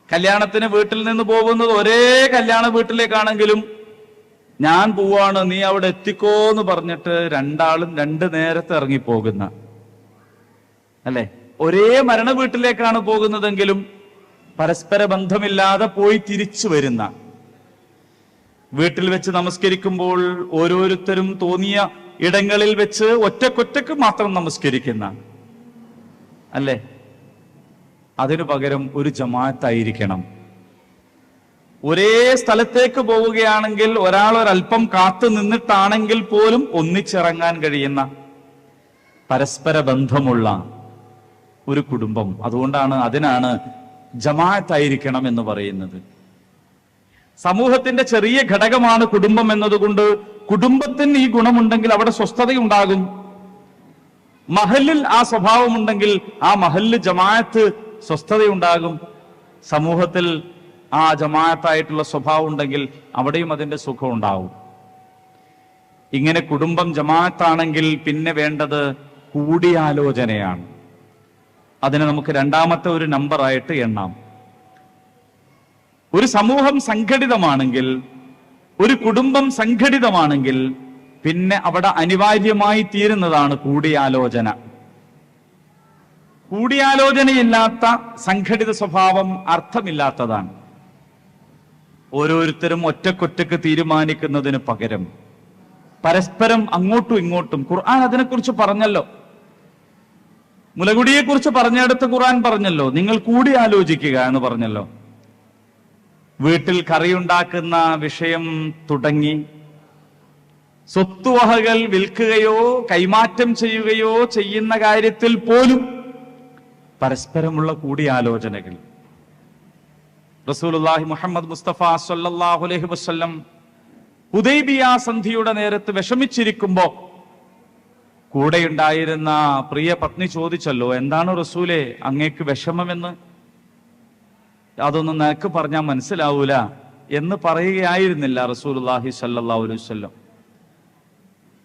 Speaker 1: കല്യാണത്തിന് വീട്ടിൽ നിന്ന് പോകുന്നത് ഒരേ കല്യാണ വീട്ടിലേക്കാണെങ്കിലും ഞാൻ പോവാണ്, നീ അവിടെ എത്തിക്കോ എന്ന് പറഞ്ഞിട്ട് രണ്ടാളും 2 നേരത്തെ ഇറങ്ങിപ്പോകുന്ന, അല്ലെ, ഒരേ മരണ വീട്ടിലേക്കാണ് പോകുന്നതെങ്കിലും പരസ്പര ബന്ധമില്ലാതെ പോയി തിരിച്ചു വരുന്ന, വീട്ടിൽ വെച്ച് നമസ്കരിക്കുമ്പോൾ ഓരോരുത്തരും തോന്നിയ ഇടങ്ങളിൽ വെച്ച് ഒറ്റക്കൊറ്റക്ക് മാത്രം നമസ്കരിക്കുന്ന, അല്ലേ, അതിനു പകരം ഒരു ജമാഅത്തായിരിക്കണം. ഒരേ സ്ഥലത്തേക്ക് പോവുകയാണെങ്കിൽ ഒരാൾ ഒരല്പം കാത്തു നിന്നിട്ടാണെങ്കിൽ പോലും ഒന്നിച്ചിറങ്ങാൻ കഴിയുന്ന പരസ്പര ബന്ധമുള്ള ഒരു കുടുംബം. അതിനാണ് ജമാഅത്തായിരിക്കണം എന്ന് പറയുന്നത്. സമൂഹത്തിന്റെ ചെറിയ ഘടകമാണ് കുടുംബം എന്നതുകൊണ്ട് കുടുംബത്തിന് ഈ ഗുണമുണ്ടെങ്കിൽ അവിടെ സ്വസ്ഥതയുണ്ടാകും. മഹല്ലിൽ ആ സ്വഭാവമുണ്ടെങ്കിൽ ആ മഹല്ല് ജമാഅത്ത് സ്വസ്ഥതയുണ്ടാകും. സമൂഹത്തിൽ ആ ജമാഅത്തായിട്ടുള്ള സ്വഭാവം ഉണ്ടെങ്കിൽ അവിടെയും അതിന്റെ സുഖം ഉണ്ടാവും. ഇങ്ങനെ കുടുംബം ജമാഅത്താണെങ്കിൽ പിന്നെ വേണ്ടത് കൂടിയാലോചനയാണ്. അതിനെ നമുക്ക് രണ്ടാമത്തെ ഒരു നമ്പറായിട്ട് എണ്ണാം. ഒരു സമൂഹം സംഘടിതമാണെങ്കിൽ, ഒരു കുടുംബം സംഘടിതമാണെങ്കിൽ പിന്നെ അവിടെ അനിവാര്യമായി തീരുന്നതാണ് കൂടിയാലോചന. കൂടിയാലോചനയില്ലാത്ത സംഘടിത സ്വഭാവം അർത്ഥമില്ലാത്തതാണ്. ഓരോരുത്തരും ഒറ്റക്കൊറ്റക്ക് തീരുമാനിക്കുന്നതിന് പകരം പരസ്പരം അങ്ങോട്ടും ഇങ്ങോട്ടും, ഖുർആൻ അതിനെക്കുറിച്ച് പറഞ്ഞല്ലോ. മുലകുടിയെ കുറിച്ച് പറഞ്ഞെടുത്ത് ഖുർആൻ പറഞ്ഞല്ലോ, നിങ്ങൾ കൂടിയാലോചിക്കുക എന്ന് പറഞ്ഞല്ലോ. വീട്ടിൽ കറിയുണ്ടാക്കുന്ന വിഷയം തുടങ്ങി സ്വത്തുവകകൾ വിൽക്കുകയോ കൈമാറ്റം ചെയ്യുകയോ ചെയ്യുന്ന കാര്യത്തിൽ പോലും പരസ്പരമുള്ള കൂടിയാലോചനകൾ. റസൂലുള്ളാഹി മുഹമ്മദ് മുസ്തഫ സ്വല്ലല്ലാഹു അലൈഹി വസല്ലം ഹുദൈബിയ സന്ധിയുടെ നേരത്ത് വിഷമിച്ചിരിക്കുമ്പോ കൂടെയുണ്ടായിരുന്ന പ്രിയ പത്നി ചോദിച്ചല്ലോ, എന്താണ് റസൂലെ അങ്ങേക്ക് വിഷമമെന്ന്? അതൊന്നും നിനക്ക് പറഞ്ഞാൽ മനസ്സിലാവൂല എന്ന് പറയുകയായിരുന്നില്ല റസൂലുള്ളാഹി സ്വല്ലല്ലാഹു അലൈഹി വസല്ലം.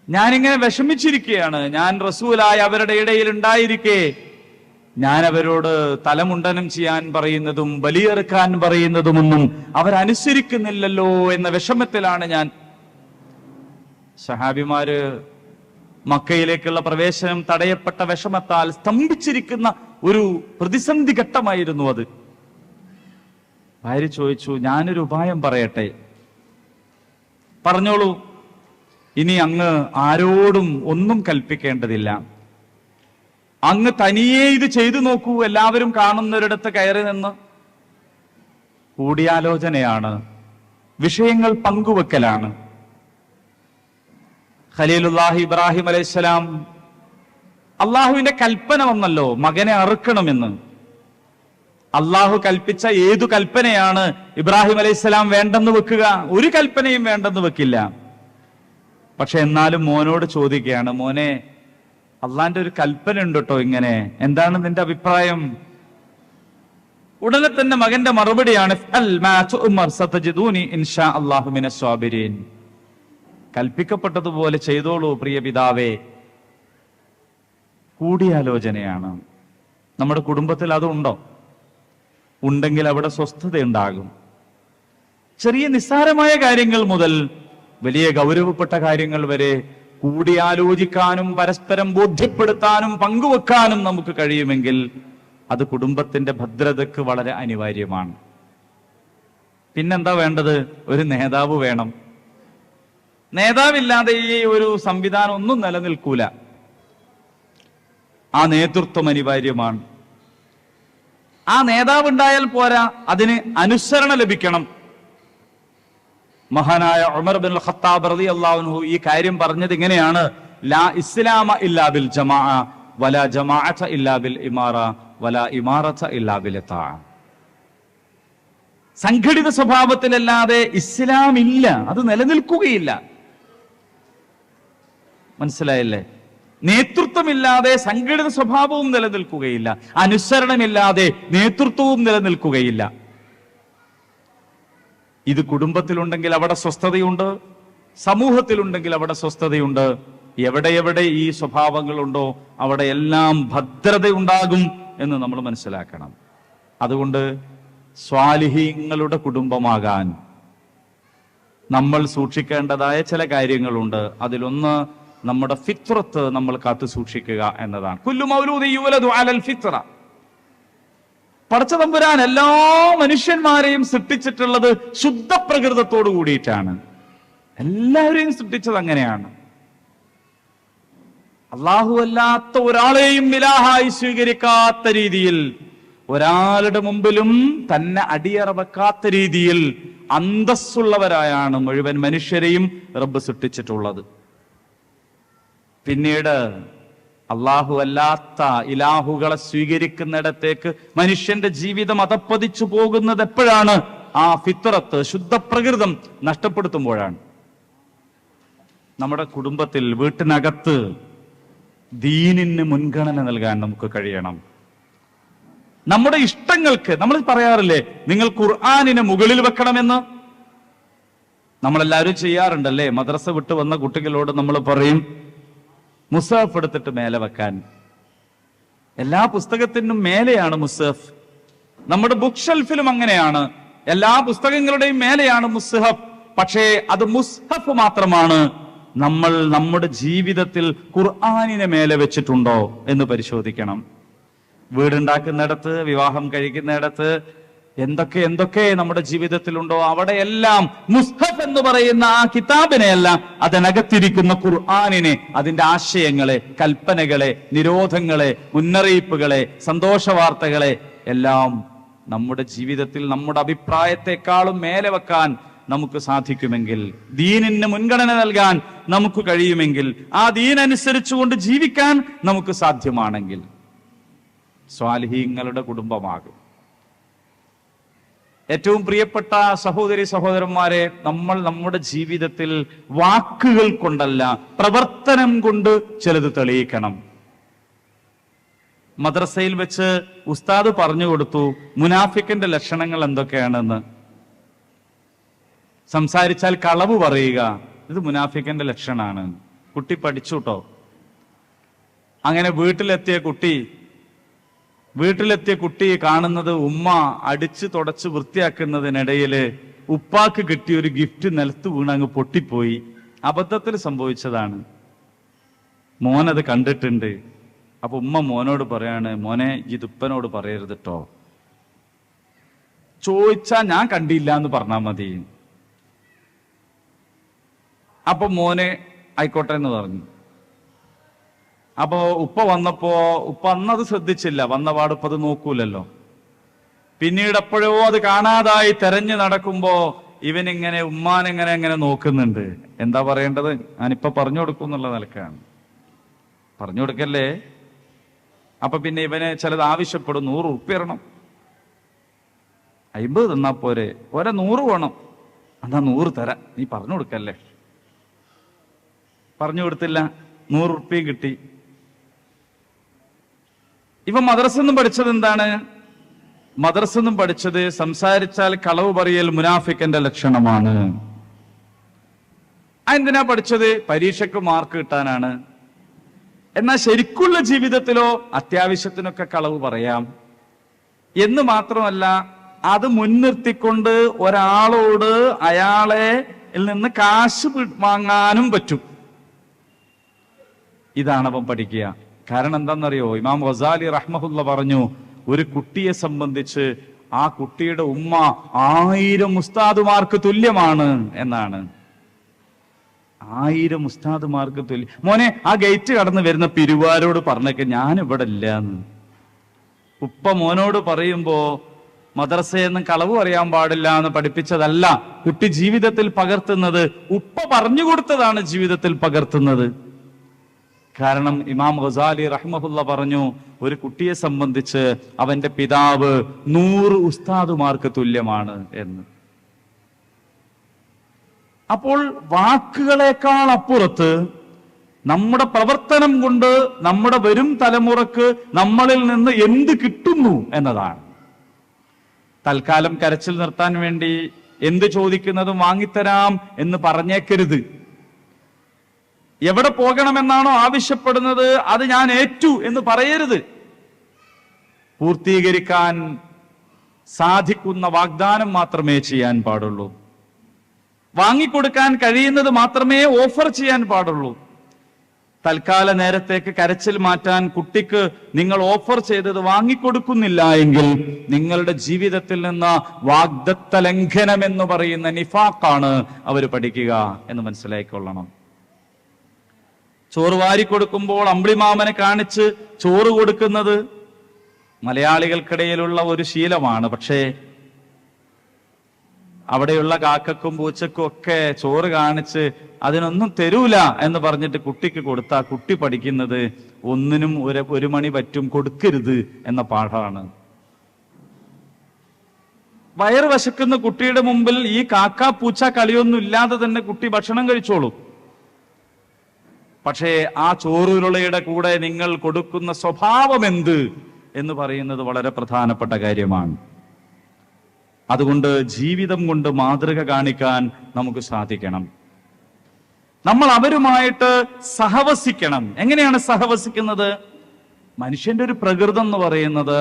Speaker 1: ഞാനിങ്ങനെ വിഷമിച്ചിരിക്കുകയാണ്, ഞാൻ റസൂലായി അവരുടെ ഇടയിൽ ഉണ്ടായിരിക്കെ ഞാൻ അവരോട് തലമുണ്ടനം ചെയ്യാൻ പറയുന്നതും ബലിയെറുക്കാൻ പറയുന്നതുമൊന്നും അവരനുസരിക്കുന്നില്ലല്ലോ എന്ന വിഷമത്തിലാണ് ഞാൻ. സഹാബിമാര് മക്കയിലേക്കുള്ള പ്രവേശനം തടയപ്പെട്ട വിഷമത്താൽ സ്തംഭിച്ചിരിക്കുന്ന ഒരു പ്രതിസന്ധി ഘട്ടമായിരുന്നു അത്. ഭാര്യ ചോദിച്ചു, ഞാനൊരു ഉപായം പറയട്ടെ? പറഞ്ഞോളൂ. ഇനി അങ്ങ് ആരോടും ഒന്നും കൽപ്പിക്കേണ്ടതില്ല, അങ്ങ് തനിയെ ഇത് ചെയ്തു നോക്കൂ, എല്ലാവരും കാണുന്നൊരിടത്ത് കയറി നിന്ന്. കൂടിയാലോചനയാണ്, വിഷയങ്ങൾ പങ്കുവെക്കലാണ്. ഖലീലുല്ലാഹി ഇബ്രാഹിം അലൈഹിസ്സലാം, അള്ളാഹുവിന്റെ കൽപ്പന വന്നല്ലോ മകനെ അറുക്കണമെന്ന്. അള്ളാഹു കൽപ്പിച്ച ഏതു കൽപ്പനയാണ് ഇബ്രാഹിം അലൈഹിസ്സലാം വേണ്ടെന്ന് വെക്കുക? ഒരു കൽപ്പനയും വേണ്ടെന്ന് വെക്കില്ല. പക്ഷെ എന്നാലും മോനോട് ചോദിക്കുകയാണ്, മോനെ അള്ളാന്റെ ഒരു കൽപ്പന ഉണ്ട് കേട്ടോ ഇങ്ങനെ, എന്താണ് നിന്റെ അഭിപ്രായം? ഉടനെ തന്നെ മകന്റെ മറുപടിയാണ്, കൽപ്പിക്കപ്പെട്ടതുപോലെ ചെയ്തോളൂ പ്രിയ പിതാവേ. കൂടിയാലോചനയാണ്. നമ്മുടെ കുടുംബത്തിൽ അതുണ്ടോ? ഉണ്ടെങ്കിൽ അവിടെ സ്വസ്ഥതയുണ്ടാകും. ചെറിയ നിസ്സാരമായ കാര്യങ്ങൾ മുതൽ വലിയ ഗൗരവപ്പെട്ട കാര്യങ്ങൾ വരെ കൂടിയാലോചിക്കാനും പരസ്പരം ബോധ്യപ്പെടുത്താനും പങ്കുവെക്കാനും നമുക്ക് കഴിയുമെങ്കിൽ അത് കുടുംബത്തിന്റെ ഭദ്രതയ്ക്ക് വളരെ അനിവാര്യമാണ്. പിന്നെന്താ വേണ്ടത്? ഒരു നേതാവ് വേണം. നേതാവില്ലാതെ ഈ ഒരു സംവിധാനം ഒന്നും നിലനിൽക്കൂല. ആ നേതൃത്വം അനിവാര്യമാണ്. ആ നേതാവ് ഉണ്ടായാൽ പോരാ, അതിന് അനുസരണ ലഭിക്കണം. മഹാനായ ഉമർ ബിൻ ഖത്താബ് റളിയല്ലാഹു അൻഹു ഈ കാര്യം പറഞ്ഞത് ഇങ്ങനെയാണ്, ലാ ഇസ്ലാമ ഇല്ലാ ബിൽ ജമാഅ വലാ ജമാഅത ഇല്ലാ ബിൽ ഇമാറ വലാ ഇമാറത ഇല്ലാ ബിൽ ഇതാഅ. സംഘടിത സ്വഭാവത്തിലല്ലാതെ ഇസ്ലാം ഇല്ല, അത് നിലനിൽക്കുകയില്ല. മനസ്സിലായില്ലേ? നേതൃത്വമില്ലാതെ സംഘടിത സ്വഭാവവും നിലനിൽക്കുകയില്ല, അനുസരണമില്ലാതെ നേതൃത്വവും നിലനിൽക്കുകയില്ല. ഇത് കുടുംബത്തിലുണ്ടെങ്കിൽ അവിടെ സ്വസ്ഥതയുണ്ട്, സമൂഹത്തിലുണ്ടെങ്കിൽ അവിടെ സ്വസ്ഥതയുണ്ട്. എവിടെ ഈ സ്വഭാവങ്ങളുണ്ടോ അവിടെ എല്ലാം ഭദ്രതയുണ്ടാകും എന്ന് നമ്മൾ മനസ്സിലാക്കണം. അതുകൊണ്ട് സ്വാലിഹീങ്ങളുടെ കുടുംബമാകാൻ നമ്മൾ സൂക്ഷിക്കേണ്ടതായ ചില കാര്യങ്ങളുണ്ട്. അതിലൊന്ന് നമ്മുടെ ഫിത്രത്ത് നമ്മൾ കാത്തു സൂക്ഷിക്കുക എന്നതാണ്. കുല്ലു മൗലൂദിൻ യുവലദു അലൽ ഫിത്ര. പടച്ച തമ്പുരാൻ എല്ലാ മനുഷ്യന്മാരെയും സൃഷ്ടിച്ചിട്ടുള്ളത് ശുദ്ധ പ്രകൃതത്തോടു കൂടിയിട്ടാണ്. എല്ലാവരെയും സൃഷ്ടിച്ചത് അങ്ങനെയാണ്. അള്ളാഹു അല്ലാത്ത ഒരാളെയും ഇലാഹായി സ്വീകരിക്കാത്ത രീതിയിൽ, ഒരാളുടെ മുമ്പിലും തന്നെ അടിയറ വെക്കാത്ത രീതിയിൽ അന്തസ്സുള്ളവരായാണ് മുഴുവൻ മനുഷ്യരെയും റബ്ബ് സൃഷ്ടിച്ചിട്ടുള്ളത്. പിന്നീട് അള്ളാഹു അല്ലാത്ത ഇലാഹുകളെ സ്വീകരിക്കുന്നിടത്തേക്ക് മനുഷ്യന്റെ ജീവിതം അധപ്പതിച്ചു പോകുന്നത് എപ്പോഴാണ്? ആ ഫിത്രത്ത്, ശുദ്ധപ്രകൃതം നഷ്ടപ്പെടുത്തുമ്പോഴാണ്. നമ്മുടെ കുടുംബത്തിൽ, വീട്ടിനകത്ത് ദീനിന് മുൻഗണന നൽകാൻ നമുക്ക് കഴിയണം. നമ്മുടെ ഇഷ്ടങ്ങൾക്ക്, നമ്മൾ പറയാറില്ലേ നിങ്ങൾ ഖുർആനിനെ മുകളിൽ വെക്കണമെന്ന്? നമ്മളെല്ലാവരും ചെയ്യാറുണ്ടല്ലേ? മദ്രസ വിട്ട് വന്ന കുട്ടികളോട് നമ്മൾ പറയും മുസാഫ് എടുത്തിട്ട് മേലെ വെക്കാൻ. എല്ലാ പുസ്തകത്തിനും മേലെയാണ് മുസാഫ്. നമ്മുടെ ബുക്ക് ഷെൽഫിലും അങ്ങനെയാണ്, എല്ലാ പുസ്തകങ്ങളുടെയും മേലെയാണ് മുസ്ഹഫ്. പക്ഷേ അത് മുസ്ഹഫ് മാത്രമാണ്. നമ്മൾ നമ്മുടെ ജീവിതത്തിൽ ഖുർആനിനെ മേലെ വെച്ചിട്ടുണ്ടോ എന്ന് പരിശോധിക്കണം. വീടുണ്ടാക്കുന്നിടത്ത്, വിവാഹം കഴിക്കുന്നിടത്ത് എന്തൊക്കെ നമ്മുടെ ജീവിതത്തിലുണ്ടോ അവിടെയെല്ലാം മുസ്ഹഫ് എന്ന് പറയുന്ന ആ കിതാബിനെയല്ല, അതിനകത്തിരിക്കുന്ന ഖുർആനിനെ, അതിന്റെ ആശയങ്ങളെ, കൽപ്പനകളെ, നിരോധങ്ങളെ, മുന്നറിയിപ്പുകളെ, സന്തോഷ വാർത്തകളെ എല്ലാം നമ്മുടെ ജീവിതത്തിൽ നമ്മുടെ അഭിപ്രായത്തെക്കാളും മേലെ വെക്കാൻ നമുക്ക് സാധിക്കുമെങ്കിൽ, ദീനിന് മുൻഗണന നൽകാൻ നമുക്ക് കഴിയുമെങ്കിൽ, ആ ദീനനുസരിച്ചുകൊണ്ട് ജീവിക്കാൻ നമുക്ക് സാധ്യമാണെങ്കിൽ സ്വാലിഹീങ്ങളുടെ കുടുംബമാകും. ഏറ്റവും പ്രിയപ്പെട്ട സഹോദരി സഹോദരന്മാരെ, നമ്മൾ നമ്മുടെ ജീവിതത്തിൽ വാക്കുകൾ കൊണ്ടല്ല പ്രവർത്തനം കൊണ്ട് ചിലത് തെളിയിക്കണം. മദ്രസയിൽ വെച്ച് ഉസ്താദ് പറഞ്ഞു കൊടുത്തു മുനാഫിക്കിന്റെ ലക്ഷണങ്ങൾ എന്തൊക്കെയാണെന്ന്. സംസാരിച്ചാൽ കളവ് പറയുക, ഇത് മുനാഫിക്കിന്റെ ലക്ഷണാണ്. കുട്ടി പഠിച്ചു കേട്ടോ. അങ്ങനെ വീട്ടിലെത്തിയ കുട്ടി കാണുന്നത് ഉമ്മ അടിച്ചു തുടച്ച് വൃത്തിയാക്കുന്നതിനിടയില് ഉപ്പാക്ക് കിട്ടിയ ഒരു ഗിഫ്റ്റ് നിലത്ത് വീണ് അങ്ങ് പൊട്ടിപ്പോയി. അബദ്ധത്തിൽ സംഭവിച്ചതാണ്. മോനത് കണ്ടിട്ടുണ്ട്. അപ്പൊ ഉമ്മ മോനോട് പറയാണ്, മോനെ ഇത് ഉപ്പനോട് പറയരുത് കേട്ടോ, ചോദിച്ചാ ഞാൻ കണ്ടില്ല എന്ന് പറഞ്ഞാൽ മതി. അപ്പൊ മോനെ ആയിക്കോട്ടെ എന്ന് പറഞ്ഞു. അപ്പോ ഉപ്പ വന്നപ്പോ ഉപ്പ അന്നത് ശ്രദ്ധിച്ചില്ല, വന്നപാട് ഉപ്പ അത് നോക്കൂലല്ലോ. പിന്നീട് എപ്പോഴോ അത് കാണാതായി തെരഞ്ഞു നടക്കുമ്പോ ഇവനിങ്ങനെ ഉമ്മാനെങ്ങനെ നോക്കുന്നുണ്ട്. എന്താ പറയേണ്ടത്? ഞാനിപ്പൊ പറഞ്ഞു കൊടുക്കും എന്നുള്ള നിലക്കാണ്. പറഞ്ഞു കൊടുക്കല്ലേ. അപ്പൊ പിന്നെ ഇവന് ചിലത് ആവശ്യപ്പെടും. 100 ഉറുപ്പിക തരണം. 50 തന്നാ പോരെ, 100 വേണം. എന്നാ 100 തരാം, നീ പറഞ്ഞു കൊടുക്കല്ലേ. പറഞ്ഞു കൊടുത്തില്ല, 100 ഉറുപ്പിക കിട്ടി. ഇവ മദ്രസെന്നും പഠിച്ചത് എന്താണ്? മദ്രസെന്നും പഠിച്ചത് സംസാരിച്ചാൽ കളവ് പറയൽ മുനാഫിക്കിന്റെ ലക്ഷണമാണ്. എന്തിനാ പഠിച്ചത്? പരീക്ഷയ്ക്ക് മാർക്ക് കിട്ടാനാണ്. എന്നാൽ ശരിക്കുള്ള ജീവിതത്തിലോ അത്യാവശ്യത്തിനൊക്കെ കളവ് പറയാം എന്ന് മാത്രമല്ല, അത് മുൻനിർത്തിക്കൊണ്ട് ഒരാളോട് അയാളെ നിന്ന് കാശ് വാങ്ങാനും പറ്റും. ഇതാണ് അവൻ പഠിക്കുക. കാരണം എന്താണെന്നറിയോ? ഇമാം ഗസാലി റഹ്മഹുല്ല പറഞ്ഞു, ഒരു കുട്ടിയെ സംബന്ധിച്ച് ആ കുട്ടിയുടെ ഉമ്മ 1000 ഉസ്താദുമാർക്ക് തുല്യമാണ് എന്നാണ്. 1000 ഉസ്താദുമാർക്ക് തുല്യം. മോനെ, ആ ഗേറ്റ് കടന്ന് വരുന്ന പിരുവാരോട് പറഞ്ഞേക്ക് ഞാൻ ഇവിടെ ഇല്ലാന്ന്. ഉപ്പ മോനോട് പറയുമ്പോ മദ്രസയെന്നും കളവ് പറയാൻ പാടില്ല എന്ന് പഠിപ്പിച്ചതല്ല കുട്ടി ജീവിതത്തിൽ പകർത്തുന്നത്, ഉപ്പ പറഞ്ഞു കൊടുത്തതാണ് ജീവിതത്തിൽ പകർത്തുന്നത്. കാരണം ഇമാം ഗസാലി റഹ്മഹുല്ല പറഞ്ഞു, ഒരു കുട്ടിയെ സംബന്ധിച്ച് അവന്റെ പിതാവ് 100 ഉസ്താദുമാർക്ക് തുല്യമാണ് എന്ന്. അപ്പോൾ വാക്കുകളെക്കാൾ അപ്പുറത്ത് നമ്മുടെ പ്രവർത്തനം കൊണ്ട് നമ്മുടെ വരും തലമുറക്ക് നമ്മളിൽ നിന്ന് എന്ത് കിട്ടുന്നു എന്നതാണ്. തൽക്കാലം കരച്ചിൽ നിർത്താൻ വേണ്ടി എന്ത് ചോദിക്കുന്നതും വാങ്ങിത്തരാം എന്ന് പറഞ്ഞേക്കരുത്. എവിടെ പോകണമെന്നാണോ ആവശ്യപ്പെടുന്നത് അത് ഞാൻ ഏറ്റു എന്ന് പറയരുത്. പൂർത്തീകരിക്കാൻ സാധിക്കുന്ന വാഗ്ദാനം മാത്രമേ ചെയ്യാൻ പാടുള്ളൂ. വാങ്ങിക്കൊടുക്കാൻ കഴിയുന്നത് മാത്രമേ ഓഫർ ചെയ്യാൻ പാടുള്ളൂ. തൽക്കാല നേരത്തേക്ക് കരച്ചിൽ മാറ്റാൻ കുട്ടിക്ക് നിങ്ങൾ ഓഫർ ചെയ്തത് വാങ്ങിക്കൊടുക്കുന്നില്ല എങ്കിൽ നിങ്ങളുടെ ജീവിതത്തിൽ നിന്ന് വാഗ്ദത്ത ലംഘനം എന്ന് പറയുന്ന നിഫാഖാണ് അവർ പഠിക്കുക എന്ന് മനസ്സിലാക്കിക്കൊള്ളണം. ചോറ് വാരിക്കൊടുക്കുമ്പോൾ അമ്പിളിമാമനെ കാണിച്ച് ചോറ് കൊടുക്കുന്നത് മലയാളികൾക്കിടയിലുള്ള ഒരു ശീലമാണ്. പക്ഷേ അവിടെയുള്ള കാക്കക്കും പൂച്ചക്കും ഒക്കെ ചോറ് കാണിച്ച് അതിനൊന്നും തരൂല എന്ന് പറഞ്ഞിട്ട് കുട്ടിക്ക് കൊടുത്താ കുട്ടി പഠിക്കുന്നത് ഒന്നിനും ഒരു മണി പറ്റും കൊടുക്കരുത് എന്ന പാഠമാണ്. വയറ് വശക്കുന്ന കുട്ടിയുടെ മുമ്പിൽ ഈ കാക്ക പൂച്ച കളിയൊന്നും ഇല്ലാതെ തന്നെ കുട്ടി ഭക്ഷണം കഴിച്ചോളൂ. പക്ഷേ ആ ചോറുരുളയുടെ കൂടെ നിങ്ങൾ കൊടുക്കുന്ന സ്വഭാവം എന്ത് എന്ന് പറയുന്നത് വളരെ പ്രധാനപ്പെട്ട കാര്യമാണ്. അതുകൊണ്ട് ജീവിതം കൊണ്ട് മാതൃക കാണിക്കാൻ നമുക്ക് സാധിക്കണം. നമ്മൾ അവരുമായിട്ട് സഹവസിക്കണം. എങ്ങനെയാണ് സഹവസിക്കുന്നത്? മനുഷ്യന്റെ ഒരു പ്രകൃതം എന്ന് പറയുന്നത്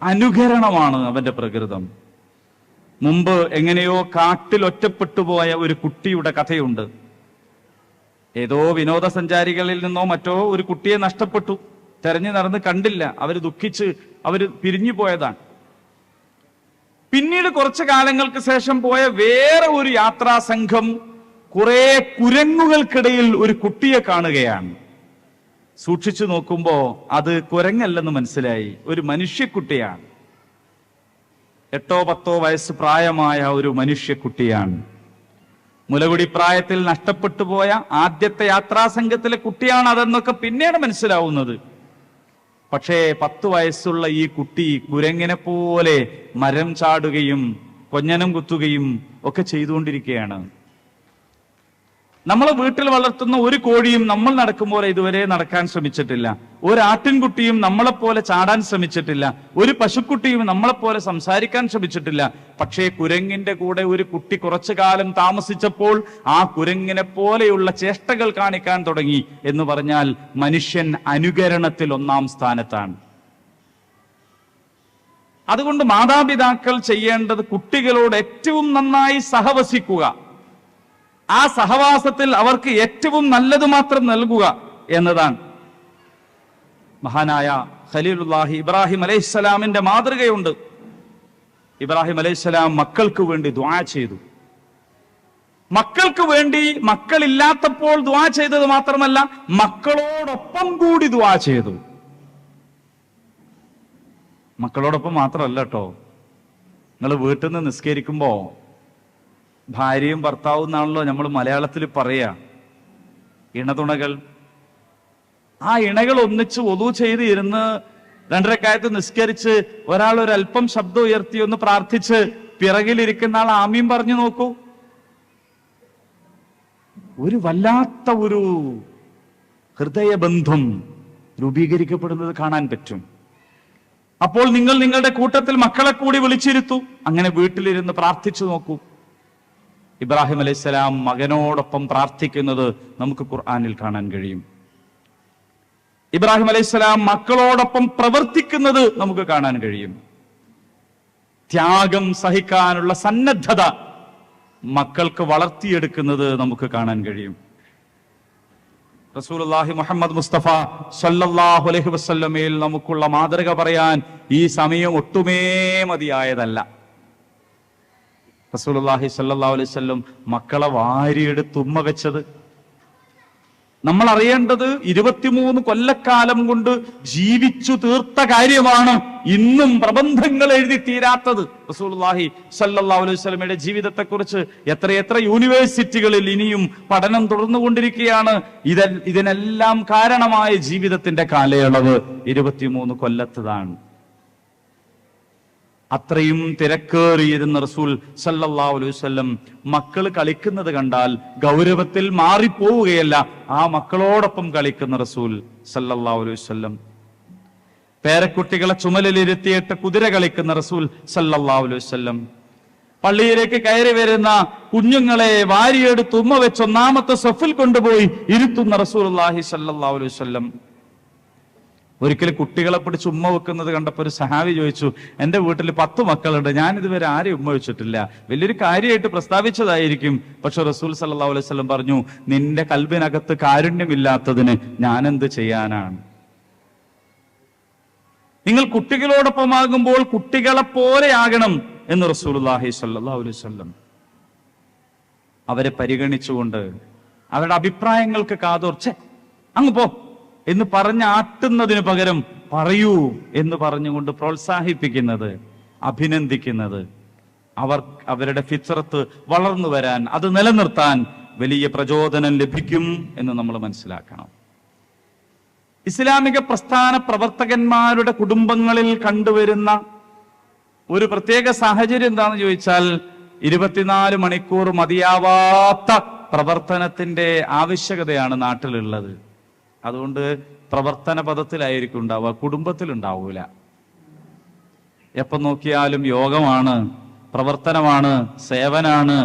Speaker 1: അനുകരണമാണ്. അവന്റെ പ്രകൃതം മുമ്പ് എങ്ങനെയോ കാട്ടിൽ ഒറ്റപ്പെട്ടു പോയ ഒരു കുട്ടിയുടെ കഥയുണ്ട്. ഏതോ വിനോദസഞ്ചാരികളിൽ നിന്നോ മറ്റോ ഒരു കുട്ടിയെ നഷ്ടപ്പെട്ടു. തെരഞ്ഞു നടന്ന് കണ്ടില്ല. അവര് ദുഃഖിച്ച് അവര് പിരിഞ്ഞു പോയതാണ്. പിന്നീട് കുറച്ചു കാലങ്ങൾക്ക് ശേഷം പോയ വേറെ ഒരു യാത്രാ സംഘം കുറെ കുരങ്ങുകൾക്കിടയിൽ ഒരു കുട്ടിയെ കാണുകയാണ്. സൂക്ഷിച്ചു നോക്കുമ്പോ അത് കുരങ്ങല്ലെന്ന് മനസ്സിലായി, ഒരു മനുഷ്യക്കുട്ടിയാണ്. 8-10 വയസ്സ് പ്രായമായ ഒരു മനുഷ്യക്കുട്ടിയാണ്. മുലകുടി പ്രായത്തിൽ നഷ്ടപ്പെട്ടു പോയ ആദ്യത്തെ യാത്രാ സംഘത്തിലെ കുട്ടിയാണ് അതെന്നൊക്കെ പിന്നീട് മനസ്സിലാവുന്നത്. പക്ഷേ 10 വയസ്സുള്ള ഈ കുട്ടി കുരങ്ങിനെ പോലെ മരം ചാടുകയും കൊഞ്ഞനം കുത്തുകയും ഒക്കെ ചെയ്തുകൊണ്ടിരിക്കുകയാണ്. നമ്മളെ വീട്ടിൽ വളർത്തുന്ന ഒരു കോഴിയും നമ്മൾ നടക്കുമ്പോൾ ഇതുവരെ നടക്കാൻ ശ്രമിച്ചിട്ടില്ല. ഒരു ആട്ടിൻകുട്ടിയും നമ്മളെപ്പോലെ ചാടാൻ ശ്രമിച്ചിട്ടില്ല. ഒരു പശുക്കുട്ടിയും നമ്മളെപ്പോലെ സംസാരിക്കാൻ ശ്രമിച്ചിട്ടില്ല. പക്ഷേ കുരങ്ങിന്റെ കൂടെ ഒരു കുട്ടി കുറച്ചു കാലം താമസിച്ചപ്പോൾ ആ കുരങ്ങിനെ പോലെയുള്ള ചേഷ്ടകൾ കാണിക്കാൻ തുടങ്ങി എന്ന് പറഞ്ഞാൽ മനുഷ്യൻ അനുകരണത്തിൽ 1-ാം സ്ഥാനത്താണ്. അതുകൊണ്ട് മാതാപിതാക്കൾ ചെയ്യേണ്ടത് കുട്ടികളോട് ഏറ്റവും നന്നായി സഹവസിക്കുക, ആ സഹവാസത്തിൽ അവർക്ക് ഏറ്റവും നല്ലത് മാത്രം നൽകുക എന്നതാണ്. മഹാനായ ഖലീലുല്ലാഹി ഇബ്രാഹിം അലൈഹിസ്സലാമിന്റെ മാതൃകയുണ്ട്. ഇബ്രാഹിം അലൈഹിസ്സലാം മക്കൾക്ക് വേണ്ടി ദുആ ചെയ്തു. മക്കൾക്ക് വേണ്ടി മക്കളില്ലാത്തപ്പോൾ ദുആ ചെയ്തത് മാത്രമല്ല, മക്കളോടൊപ്പം കൂടി ദുആ ചെയ്തു. മക്കളോടൊപ്പം മാത്രമല്ല കേട്ടോ. നിങ്ങൾ വീട്ടിൽ നിന്ന് നിസ്കരിക്കുമ്പോ ഭാര്യയും ഭർത്താവും എന്നാണല്ലോ നമ്മൾ മലയാളത്തിൽ പറയാ. ഇണതുണകൾ, ആ ഇണകൾ ഒന്നിച്ച് ഒദു ചെയ്ത് ഇരുന്ന് 2 റക്അത്ത് നിസ്കരിച്ച് ഒരാൾ ഒരല്പം ശബ്ദം ഉയർത്തി ഒന്ന് പ്രാർത്ഥിച്ച് പിറകിലിരിക്കുന്ന ആൾ ആമീൻ പറഞ്ഞു നോക്കൂ. ഒരു വല്ലാത്ത ഒരു ഹൃദയബന്ധം രൂപീകരിക്കപ്പെടുന്നത് കാണാൻ പറ്റും. അപ്പോൾ നിങ്ങൾ നിങ്ങളുടെ കൂട്ടത്തിൽ മക്കളെ കൂടി വിളിച്ചിരുത്തു. അങ്ങനെ വീട്ടിലിരുന്ന് പ്രാർത്ഥിച്ചു നോക്കൂ. ഇബ്രാഹിം അലൈഹിസ്സലാം മകനോടൊപ്പം പ്രാർത്ഥിക്കുന്നത് നമുക്ക് ഖുർആനിൽ കാണാൻ കഴിയും. ഇബ്രാഹിം അലൈഹിസ്സലാം മക്കളോടൊപ്പം പ്രവർത്തിക്കുന്നത് നമുക്ക് കാണാൻ കഴിയും. ത്യാഗം സഹിക്കാനുള്ള സന്നദ്ധത മക്കൾക്ക് വളർത്തിയെടുക്കുന്നത് നമുക്ക് കാണാൻ കഴിയും. റസൂലുള്ളാഹി മുഹമ്മദ് മുസ്തഫ സല്ലല്ലാഹു അലൈഹി വസല്ലമയിൽ നമുക്കുള്ള മാതൃക പറയാൻ ഈ സമയം ഒട്ടുമേ മതിയായതല്ല. റസൂലുള്ളാഹി സ്വല്ലല്ലാഹു അലൈഹി വസല്ലം മക്കളെ വാരിയെടുത്ത് ഉമ്മ വെച്ചത് നമ്മൾ അറിയേണ്ടത് 23 കൊല്ലക്കാലം കൊണ്ട് ജീവിച്ചു തീർത്ത കാര്യമാണ്. ഇന്നും പ്രബന്ധങ്ങൾ എഴുതി തീരാത്തത്. റസൂലുള്ളാഹി സ്വല്ലല്ലാഹു അലൈഹി വസല്ലമയുടെ ജീവിതത്തെക്കുറിച്ച് എത്രയെത്ര യൂണിവേഴ്സിറ്റികളിൽ ഇനിയും പഠനം തുടർന്നുകൊണ്ടിരിക്കുകയാണ്. ഇതിനെല്ലാം കാരണമായ ജീവിതത്തിന്റെ കാലയളവ് 23 കൊല്ലത്തതാണ്. അത്രയും തിരക്കേറിയിരുന്ന റസൂൽ സല്ലല്ലാഹു അലൈഹി വസല്ലം മക്കൾ കളിക്കുന്നത് കണ്ടാൽ ഗൗരവത്തിൽ മാറിപ്പോവുകയല്ല, ആ മക്കളോടൊപ്പം കളിക്കുന്ന റസൂൽ സല്ലല്ലാഹു അലൈഹി വസല്ലം. പേരക്കുട്ടികളെ ചുമലിലിരുത്തിയിട്ട് കുതിര കളിക്കുന്ന റസൂൽ സല്ലല്ലാഹു അലൈഹി വസല്ലം. പള്ളിയിലേക്ക് കയറി വരുന്ന കുഞ്ഞുങ്ങളെ വാരിയെടുത്ത് ഉമ്മ വെച്ച് 1-ാമത്തെ സഫിൽ കൊണ്ടുപോയി ഇരുത്തുന്ന റസൂലുള്ളാഹി സല്ലല്ലാഹു അലൈഹി വസല്ലം. ഒരിക്കലും കുട്ടികളെ പിടിച്ച് ഉമ്മ വെക്കുന്നത് കണ്ടപ്പോൾ ഒരു സഹാബി ചോദിച്ചു, എന്റെ വീട്ടിൽ 10 മക്കളുണ്ട്, ഞാൻ ഇതുവരെ ആരെയും ഉമ്മ വെച്ചിട്ടില്ല. വലിയൊരു കാര്യമായിട്ട് പ്രസ്താവിച്ചതായിരിക്കും. പക്ഷെ റസൂൽ സല്ലല്ലാഹു അലൈഹി വസല്ലം പറഞ്ഞു, നിന്റെ കൽബിനകത്ത് കാരുണ്യമില്ലാത്തതിന് ഞാൻ എന്ത് ചെയ്യാനാണ്? നിങ്ങൾ കുട്ടികളോടൊപ്പമാകുമ്പോൾ കുട്ടികളെ പോലെയാകണം എന്ന് റസൂലുള്ളാഹി സ്വല്ലല്ലാഹു അലൈഹി വസല്ലം. അവരെ പരിഗണിച്ചുകൊണ്ട് അവരുടെ അഭിപ്രായങ്ങൾക്ക് കാതോർച്ച് അങ്ങ് പോ എന്ന് പറഞ്ഞ് ആട്ടുന്നതിന് പകരം പറയൂ എന്ന് പറഞ്ഞുകൊണ്ട് പ്രോത്സാഹിപ്പിക്കുന്നത്, അഭിനന്ദിക്കുന്നത്, അവരുടെ ഫിത്രത്ത് വളർന്നു വരാൻ, അത് നിലനിർത്താൻ വലിയ പ്രചോദനം ലഭിക്കും എന്ന് നമ്മൾ മനസ്സിലാക്കണം. ഇസ്ലാമിക പ്രസ്ഥാന പ്രവർത്തകന്മാരുടെ കുടുംബങ്ങളിൽ കണ്ടുവരുന്ന ഒരു പ്രത്യേക സാഹചര്യം എന്താണെന്ന് ചോദിച്ചാൽ, 24 മണിക്കൂർ മതിയാവാത്ത പ്രവർത്തനത്തിന്റെ ആവശ്യകതയാണ് നാട്ടിലുള്ളത്. അതുകൊണ്ട് പ്രവർത്തന പദത്തിലായിരിക്കും ഉണ്ടാവുക, കുടുംബത്തിലുണ്ടാവൂല. എപ്പം നോക്കിയാലും യോഗമാണ്, പ്രവർത്തനമാണ്, സേവനാണ്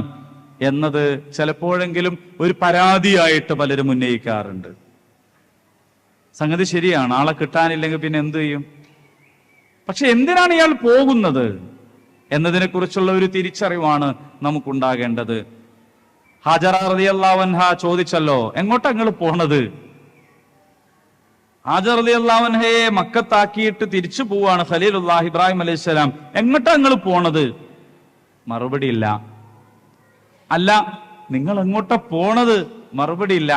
Speaker 1: എന്നത് ചിലപ്പോഴെങ്കിലും ഒരു പരാതിയായിട്ട് പലരും ഉന്നയിക്കാറുണ്ട്. സംഗതി ശരിയാണ്, ആളെ കിട്ടാനില്ലെങ്കിൽ പിന്നെ എന്ത് ചെയ്യും? പക്ഷെ എന്തിനാണ് ഇയാൾ പോകുന്നത് എന്നതിനെ കുറിച്ചുള്ള ഒരു തിരിച്ചറിവാണ് നമുക്കുണ്ടാകേണ്ടത്. ഹാജറ റളിയല്ലാഹു അൻഹ ചോദിച്ചല്ലോ, എങ്ങോട്ടാ നിങ്ങൾ പോണത്? ഹാജർ റളിയല്ലാഹു അൻഹയെ മക്കത്താക്കിയിട്ട് തിരിച്ചു പോവാണ് ഖലീലുല്ലാഹ് ഇബ്രാഹിം അലൈഹിസ്സലാം. എങ്ങോട്ടാ നിങ്ങൾ പോണത്? മറുപടി ഇല്ല. അല്ല, നിങ്ങൾ എങ്ങോട്ടാ പോണത്? മറുപടി ഇല്ല.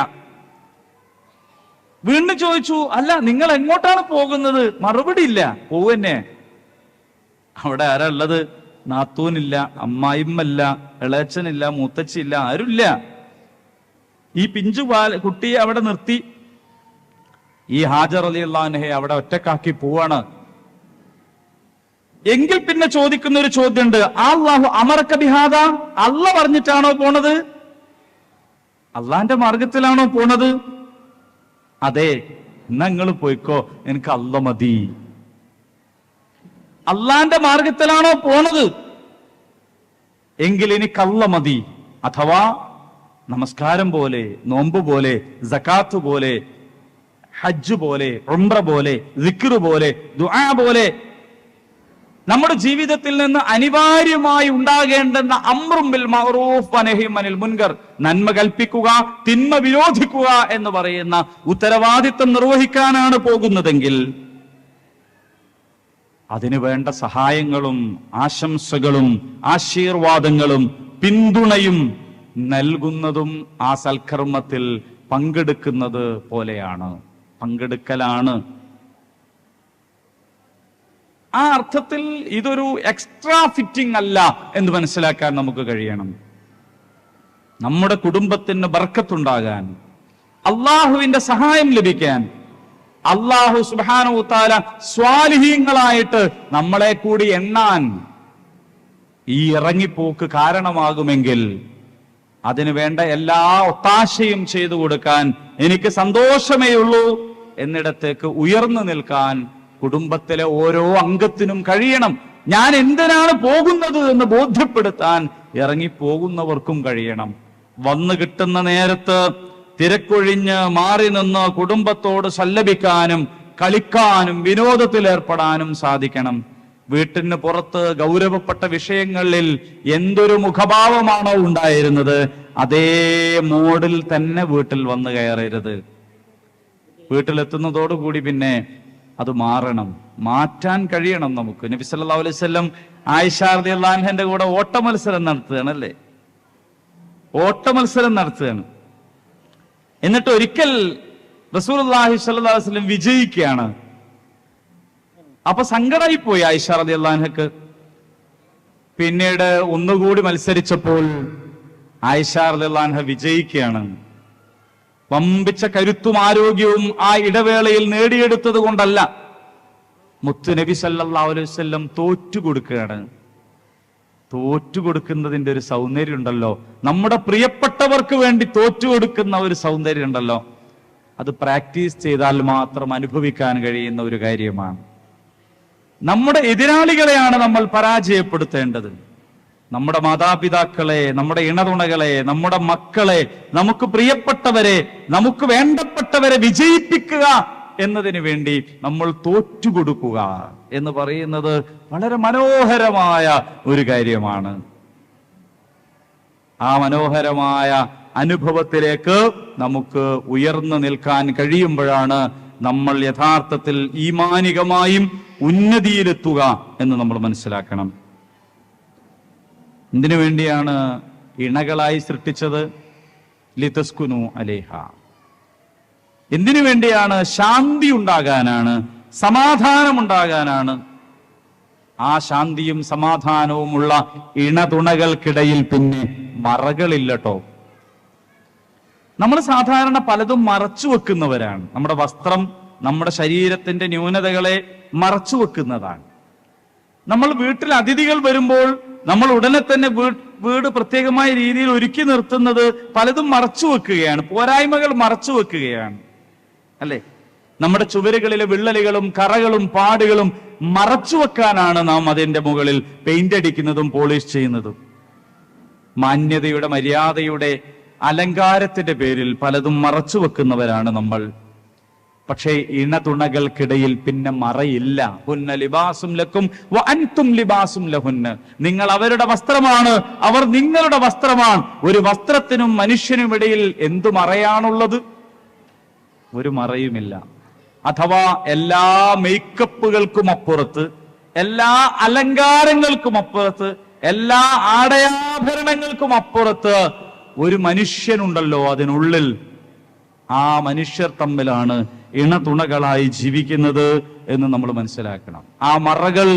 Speaker 1: വീണ്ടും ചോദിച്ചു, അല്ല നിങ്ങൾ എങ്ങോട്ടാണ് പോകുന്നത്? മറുപടി ഇല്ല. പോവന്നെ. അവിടെ ആരാ ഉള്ളത്? നാത്തൂനില്ല, അമ്മായിമ്മല്ല, ഇളയച്ചനില്ല, മൂത്തച്ചില്ല, ആരുമില്ല. ഈ പിഞ്ചു കുട്ടിയെ അവിടെ നിർത്തി ഈ ഹാജർ റളിയല്ലാഹു അൻഹയെ അവിടെ ഒറ്റക്കാക്കി പോവാണ്. എങ്കിൽ പിന്നെ ചോദിക്കുന്ന ഒരു ചോദ്യമുണ്ട്, അല്ലാഹു അമറക ബിഹാദ, അല്ലാഹ് പറഞ്ഞിട്ടാണോ പോണത്? അള്ളാന്റെ മാർഗത്തിലാണോ പോണത്? അതെ, നിങ്ങൾ പോയിക്കോ, എനിക്ക് അല്ലാഹ് മതി. അള്ളാന്റെ മാർഗത്തിലാണോ പോണത്? എങ്കിൽ എനിക്ക് അല്ലാഹ് മതി. അഥവാ നമസ്കാരം പോലെ, നോമ്പ് പോലെ, സകാത്ത് പോലെ, ഹജ്ജ് പോലെ, ഉംറ പോലെ, ദിക്ർ പോലെ, ദുആ പോലെ നമ്മുടെ ജീവിതത്തിൽ നിന്ന് അനിവാര്യമായി ഉണ്ടാകേണ്ടുന്ന അംറും ബിൽ മഅറൂഫ് വനഹ്യും അനിൽ മുൻകർ, നന്മ കൽപ്പിക്കുക, തിന്മ വിരോധിക്കുക എന്ന് പറയുന്ന ഉത്തരവാദിത്വം നിർവഹിക്കാനാണ് പോകുന്നതെങ്കിൽ അതിനു വേണ്ട സഹായങ്ങളും ആശംസകളും ആശീർവാദങ്ങളും പിന്തുണയും നൽകുന്നതും ആ സൽക്കർമ്മത്തിൽ പങ്കെടുക്കുന്നത് പോലെയാണ്, പങ്കെടുക്കലാണ്. ആ അർത്ഥത്തിൽ ഇതൊരു എക്സ്ട്രാ ഫിറ്റിംഗ് അല്ല എന്ന് മനസ്സിലാക്കാൻ നമുക്ക് കഴിയണം. നമ്മുടെ കുടുംബത്തിന് ബർക്കത്തുണ്ടാകാൻ, അള്ളാഹുവിന്റെ സഹായം ലഭിക്കാൻ, അള്ളാഹു സുബ്ഹാനഹു വ തആല സ്വാലിഹീങ്ങളായിട്ട് നമ്മളെ കൂടി എണ്ണാൻ ഈ ഇറങ്ങിപ്പോക്ക് കാരണമാകുമെങ്കിൽ അതിനു വേണ്ട എല്ലാ ഒത്താശയും ചെയ്തു കൊടുക്കാൻ എനിക്ക് സന്തോഷമേ ഉള്ളൂ എന്നിടത്തേക്ക് ഉയർന്നു നിൽക്കാൻ കുടുംബത്തിലെ ഓരോ അംഗത്തിനും കഴിയണം. ഞാൻ എന്തിനാണ് പോകുന്നത് എന്ന് ബോധ്യപ്പെടുത്താൻ ഇറങ്ങിപ്പോകുന്നവർക്കും കഴിയണം. വന്നു കിട്ടുന്ന നേരത്ത് തിരക്കൊഴിഞ്ഞ് മാറി നിന്ന് കുടുംബത്തോട് സല്ലപിക്കാനും കളിക്കാനും വിനോദത്തിലേർപ്പെടാനും സാധിക്കണം. വീട്ടിന് പുറത്ത് ഗൗരവപ്പെട്ട വിഷയങ്ങളിൽ എന്തൊരു മുഖഭാവമാണോ ഉണ്ടായിരുന്നത് അതേ മോഡിൽ തന്നെ വീട്ടിൽ വന്നു കയറരുത്. വീട്ടിലെത്തുന്നതോടുകൂടി പിന്നെ അത് മാറണം, മാറ്റാൻ കഴിയണം നമുക്ക്. നബി സല്ലല്ലാഹു അലൈഹി വസല്ലം ആയിഷ റളിയല്ലാഹു അൻഹയുടെ കൂടെ ഓട്ടമത്സരം നടത്തുകയാണ്, അല്ലേ? ഓട്ടമത്സരം നടത്തുകയാണ്. എന്നിട്ട് ഒരിക്കൽ റസൂലുള്ളാഹി സ്വല്ലല്ലാഹു അലൈഹി വസല്ലം വിജയിക്കുകയാണ്. അപ്പൊ സങ്കടമായി പോയി ആയിഷ റളിയല്ലാഹു അൻഹക്ക്. പിന്നീട് ഒന്നുകൂടി മത്സരിച്ചപ്പോൾ ആയിഷ റളിയല്ലാഹു അൻഹ വിജയിക്കുകയാണ്. വമ്പിച്ച കരുത്തും ആരോഗ്യവും ആ ഇടവേളയിൽ നേടിയെടുത്തത് കൊണ്ടല്ല, മുത്തു നബി സല്ലല്ലാഹു അലൈഹി വസല്ലം തോറ്റുകൊടുക്കുകയാണ്. തോറ്റുകൊടുക്കുന്നതിന്റെ ഒരു സൗന്ദര്യം ഉണ്ടല്ലോ, നമ്മുടെ പ്രിയപ്പെട്ടവർക്ക് വേണ്ടി തോറ്റുകൊടുക്കുന്ന ഒരു സൗന്ദര്യം ഉണ്ടല്ലോ, അത് പ്രാക്ടീസ് ചെയ്താൽ മാത്രം അനുഭവിക്കാൻ കഴിയുന്ന ഒരു കാര്യമാണ്. നമ്മുടെ എതിരാളികളെയാണ് നമ്മൾ പരാജയപ്പെടുത്തേണ്ടത്. നമ്മുടെ മാതാപിതാക്കളെ, നമ്മുടെ ഇണതുണകളെ, നമ്മുടെ മക്കളെ, നമുക്ക് പ്രിയപ്പെട്ടവരെ, നമുക്ക് വേണ്ടപ്പെട്ടവരെ വിജയിപ്പിക്കുക എന്നതിന് വേണ്ടി നമ്മൾ തോറ്റുകൊടുക്കുക എന്ന് പറയുന്നത് വളരെ മനോഹരമായ ഒരു കാര്യമാണ്. ആ മനോഹരമായ അനുഭവത്തിലേക്ക് നമുക്ക് ഉയർന്നു നിൽക്കാൻ കഴിയുമ്പോഴാണ് നമ്മൾ യഥാർത്ഥത്തിൽ ഈമാനികമായും ഉന്നതിയിലെത്തുക എന്ന് നമ്മൾ മനസ്സിലാക്കണം. എന്തിനു വേണ്ടിയാണ് ഇണകളായി സൃഷ്ടിച്ചത്? ലിതസ്കുനു അലൈഹ. എന്തിനു വേണ്ടിയാണ്? ശാന്തി ഉണ്ടാകാനാണ്, സമാധാനം ഉണ്ടാകാനാണ്. ആ ശാന്തിയും സമാധാനവുമുള്ള ഇണതുണകൾക്കിടയിൽ പിന്നെ മറകളില്ലട്ടോ. നമ്മൾ സാധാരണ പലതും മറച്ചു വെക്കുന്നവരാണ്. നമ്മുടെ വസ്ത്രം നമ്മുടെ ശരീരത്തിന്റെ ന്യൂനതകളെ മറച്ചു വെക്കുന്നതാണ്. നമ്മൾ വീട്ടിൽ അതിഥികൾ വരുമ്പോൾ നമ്മൾ ഉടനെ തന്നെ വീട് പ്രത്യേകമായ രീതിയിൽ ഒരുക്കി നിർത്തുന്നത് പലതും മറച്ചു വെക്കുകയാണ്, പോരായ്മകൾ മറച്ചു വെക്കുകയാണ്, അല്ലെ? നമ്മുടെ ചുവരുകളിലെ വിള്ളലുകളും കറകളും പാടുകളും മറച്ചു വെക്കാനാണ് നാം അതിന്റെ മുകളിൽ പെയിന്റ് അടിക്കുന്നതും പോളിഷ് ചെയ്യുന്നതും. മാന്യതയുടെ, മര്യാദയുടെ, അലങ്കാരത്തിന്റെ പേരിൽ പലതും മറച്ചു വെക്കുന്നവരാണ് നമ്മൾ. പക്ഷേ ഇണതുണകൾക്കിടയിൽ പിന്നെ മറയില്ല. ഹുന്ന ലിബാസും ലക്കും വ അൻതും ലിബാസും ലഹുന്ന. നിങ്ങൾ അവരുടെ വസ്ത്രമാണ്, അവർ നിങ്ങളുടെ വസ്ത്രമാണ്. ഒരു വസ്ത്രത്തിനും മനുഷ്യനും ഇടയിൽ എന്തു മറയാണുള്ളത്? ഒരു മറയുമില്ല. അഥവാ എല്ലാ മേക്കപ്പുകൾക്കും അപ്പുറത്ത്, എല്ലാ അലങ്കാരങ്ങൾക്കും അപ്പുറത്ത്, എല്ലാ ആടയാഭരണങ്ങൾക്കും അപ്പുറത്ത് ഒരു മനുഷ്യനുണ്ടല്ലോ അതിനുള്ളിൽ. ആ മനുഷ്യർ തമ്മിലാണ് ഇണതുണകളായി ജീവിക്കുന്നത് എന്ന് നമ്മൾ മനസ്സിലാക്കണം. ആ മറകൾ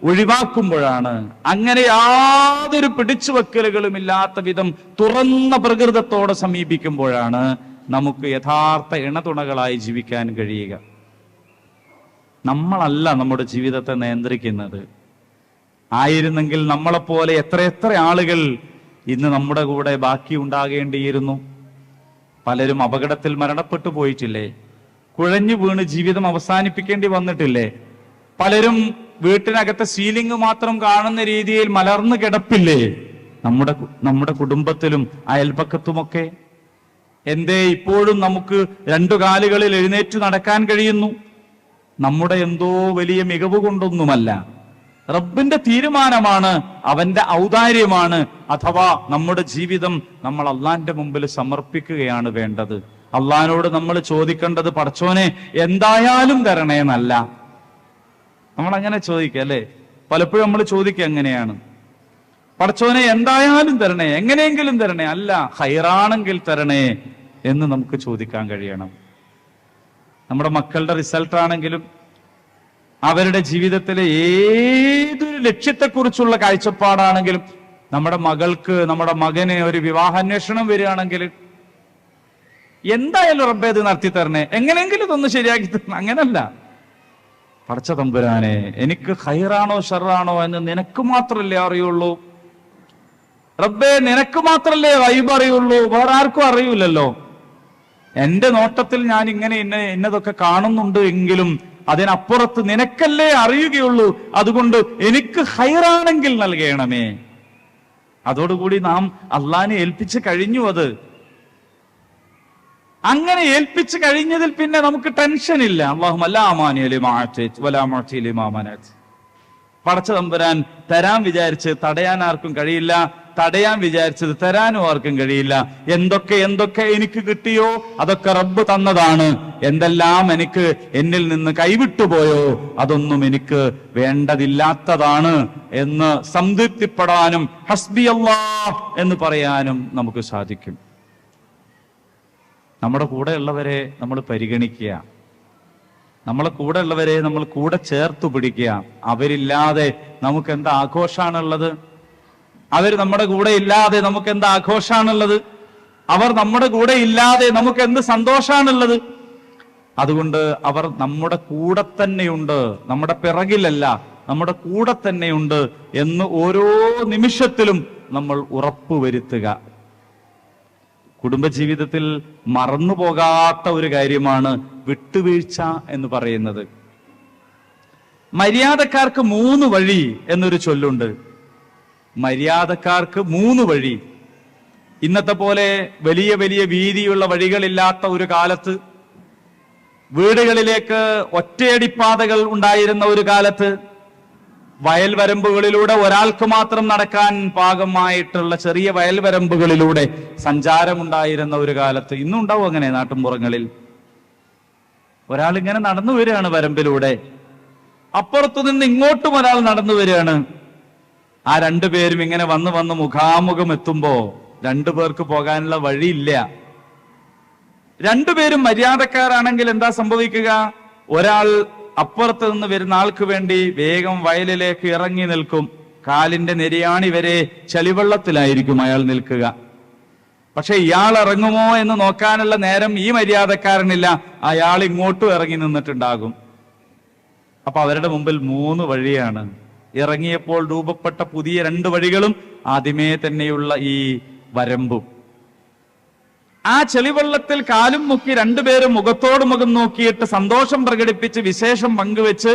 Speaker 1: ഒഴിവാക്കുമ്പോഴാണ്, അങ്ങനെ യാതൊരു പിടിച്ചുവെക്കലുകളും ഇല്ലാത്ത വിധം തുറന്ന പ്രകൃതത്തോടെ സമീപിക്കുമ്പോഴാണ് നമുക്ക് യഥാർത്ഥ ഇണതുണകളായി ജീവിക്കാൻ കഴിയുക. നമ്മളല്ല നമ്മുടെ ജീവിതത്തെ നിയന്ത്രിക്കുന്നത്. ആയിരുന്നെങ്കിൽ നമ്മളെപ്പോലെ എത്രയെത്ര ആളുകൾ ഇന്ന് നമ്മുടെ കൂടെ ബാക്കി ഉണ്ടാകേണ്ടിയിരുന്നു. പലരും അപകടത്തിൽ മരണപ്പെട്ടു പോയിട്ടില്ലേ? കുഴഞ്ഞു വീണ് ജീവിതം അവസാനിപ്പിക്കേണ്ടി വന്നിട്ടില്ലേ? വീട്ടിനകത്തെ സീലിംഗ് മാത്രം കാണുന്ന രീതിയിൽ മലർന്നു കിടപ്പില്ലേ? നമ്മുടെ കുടുംബത്തിലും അയൽപക്കത്തുമൊക്കെ. എന്തേ ഇപ്പോഴും നമുക്ക് രണ്ടു കാലുകളിൽ എഴുന്നേറ്റ് നടക്കാൻ കഴിയുന്നു? നമ്മുടെ എന്തോ വലിയ മികവ് കൊണ്ടൊന്നുമല്ല, റബ്ബിന്റെ തീരുമാനമാണ്, അവന്റെ ഔദാര്യമാണ്. അഥവാ നമ്മുടെ ജീവിതം നമ്മൾ അള്ളാന്റെ മുമ്പിൽ സമർപ്പിക്കുകയാണ് വേണ്ടത്. അള്ളാഹിനോട് നമ്മൾ ചോദിക്കേണ്ടത്, പടച്ചോനെ എന്തായാലും തരണേ എന്നല്ല. നമ്മൾ അങ്ങനെ ചോദിക്കുക അല്ലെ? പലപ്പോഴും നമ്മൾ ചോദിക്കുക എങ്ങനെയാണ്? പടച്ചോനെ എന്തായാലും തരണേ, എങ്ങനെയെങ്കിലും തരണേ, അല്ല ഹൈറാണെങ്കിൽ തരണേ എന്ന് നമുക്ക് ചോദിക്കാൻ കഴിയണം. നമ്മുടെ മക്കളുടെ റിസൾട്ട് ആണെങ്കിലും അവരുടെ ജീവിതത്തിലെ ഏതൊരു ലക്ഷ്യത്തെക്കുറിച്ചുള്ള കാഴ്ചപ്പാടാണെങ്കിലും, നമ്മുടെ മകൾക്ക്, നമ്മുടെ മകന് ഒരു വിവാഹാന്വേഷണം വരികയാണെങ്കിൽ എന്തായാലും റബ്ബേ ഇത് നടത്തി തരണേ, എങ്ങനെയെങ്കിലും ഇതൊന്ന് ശരിയാക്കി തരണം. അങ്ങനല്ല, പടച്ച തമ്പുരാനെ എനിക്ക് ഹൈറാണോ ഷറാണോ എന്ന് നിനക്ക് മാത്രല്ലേ അറിയുള്ളൂ. റബ്ബേ നിനക്ക് മാത്രല്ലേ ഗൈബ് അറിയുള്ളൂ, വേറെ ആർക്കും അറിയൂലല്ലോ. എന്റെ നോട്ടത്തിൽ ഞാൻ ഇങ്ങനെ ഇന്നതൊക്കെ കാണുന്നുണ്ട് എങ്കിലും അതിനപ്പുറത്ത് നിനക്കല്ലേ അറിയുകയുള്ളൂ. അതുകൊണ്ട് എനിക്ക് ഹൈറാണെങ്കിൽ നൽകണമേ. അതോടുകൂടി നാം അള്ളാഹിനെ ഏൽപ്പിച്ച് കഴിഞ്ഞു. അത് അങ്ങനെ ഏൽപ്പിച്ചു കഴിഞ്ഞതിൽ പിന്നെ നമുക്ക് ടെൻഷൻ ഇല്ല. പടച്ച തമ്പുരാൻ തരാൻ വിചാരിച്ച് തടയാൻ ആർക്കും കഴിയില്ല, തടയാൻ വിചാരിച്ചത് തരാനും ആർക്കും കഴിയില്ല. എന്തൊക്കെ എനിക്ക് കിട്ടിയോ അതൊക്കെ റബ്ബ് തന്നതാണ്. എന്തെല്ലാം എന്നിൽ നിന്ന് കൈവിട്ടുപോയോ അതൊന്നും എനിക്ക് വേണ്ടതില്ലാത്തതാണ് എന്ന് സംതൃപ്തിപ്പെടാനും ഹസ്ബി അല്ലാഹ് എന്ന് പറയാനും നമുക്ക് സാധിക്കും. നമ്മുടെ കൂടെയുള്ളവരെ നമ്മൾ പരിഗണിക്കുക, നമ്മളെ കൂടെയുള്ളവരെ നമ്മൾ കൂടെ ചേർത്ത് പിടിക്കുക. അവരില്ലാതെ നമുക്ക് എന്താ ആഘോഷാണുള്ളത്? അവർ നമ്മുടെ കൂടെ ഇല്ലാതെ നമുക്ക് എന്ത് ആഘോഷാണുള്ളത്? അവർ നമ്മുടെ കൂടെ ഇല്ലാതെ നമുക്ക് എന്ത് സന്തോഷാണുള്ളത്? അതുകൊണ്ട് അവർ നമ്മുടെ കൂടെ തന്നെയുണ്ട്, നമ്മുടെ പിറകിലല്ല, നമ്മുടെ കൂടെ തന്നെയുണ്ട് എന്ന് ഓരോ നിമിഷത്തിലും നമ്മൾ ഉറപ്പുവരുത്തുക. കുടുംബജീവിതത്തിൽ മറന്നു പോകാത്ത ഒരു കാര്യമാണ് വിട്ടുവീഴ്ച എന്ന് പറയുന്നത്. മര്യാദക്കാർക്ക് 3 വഴി എന്നൊരു ചൊല്ലുണ്ട്. മര്യാദക്കാർക്ക് 3 വഴി. ഇന്നത്തെ പോലെ വലിയ വലിയ വീതിയുള്ള വഴികളില്ലാത്ത ഒരു കാലത്ത്, വീടുകളിലേക്ക് ഒറ്റയടിപ്പാതകൾ ഉണ്ടായിരുന്ന ഒരു കാലത്ത്, വയൽവരമ്പുകളിലൂടെ ഒരാൾക്ക് മാത്രം നടക്കാൻ പാകമായിട്ടുള്ള ചെറിയ വയൽവരമ്പുകളിലൂടെ സഞ്ചാരമുണ്ടായിരുന്ന ഒരു കാലത്ത്, ഇന്നും ഉണ്ടാവും അങ്ങനെ നാട്ടുംപുറങ്ങളിൽ. ഒരാൾ ഇങ്ങനെ നടന്നു വരികയാണ് വരമ്പിലൂടെ, അപ്പുറത്തു നിന്ന് ഇങ്ങോട്ടും ഒരാൾ നടന്നു വരികയാണ്. ആ 2 പേരും ഇങ്ങനെ വന്ന് മുഖാമുഖം എത്തുമ്പോ 2 പേർക്ക് പോകാനുള്ള വഴിയില്ല. 2 പേരും മര്യാദക്കാരാണെങ്കിൽ എന്താ സംഭവിക്കുക? ഒരാൾ അപ്പുറത്ത് നിന്ന് വരുന്ന ആൾക്ക് വേണ്ടി വേഗം വയലിലേക്ക് ഇറങ്ങി നിൽക്കും. കാലിന്റെ നെരിയാണി വരെ ചളിവെള്ളത്തിലായിരിക്കും അയാൾ നിൽക്കുക. പക്ഷെ ഇയാൾ ഇറങ്ങുമോ എന്ന് നോക്കാനുള്ള നേരം ഈ മര്യാദക്കാരനില്ല. അയാൾ ഇങ്ങോട്ടും ഇറങ്ങി നിന്നിട്ടുണ്ടാകും. അപ്പൊ അവരുടെ മുമ്പിൽ 3 വഴിയാണ്. ഇറങ്ങിയപ്പോൾ രൂപപ്പെട്ട പുതിയ 2 വഴികളും ആദ്യമേ തന്നെയുള്ള ഈ വരമ്പും. ആ ചെളിവെള്ളത്തിൽ കാലും മുക്കി 2 പേരും മുഖത്തോട് മുഖം നോക്കിയിട്ട് സന്തോഷം പ്രകടിപ്പിച്ച് വിശേഷം പങ്കുവെച്ച്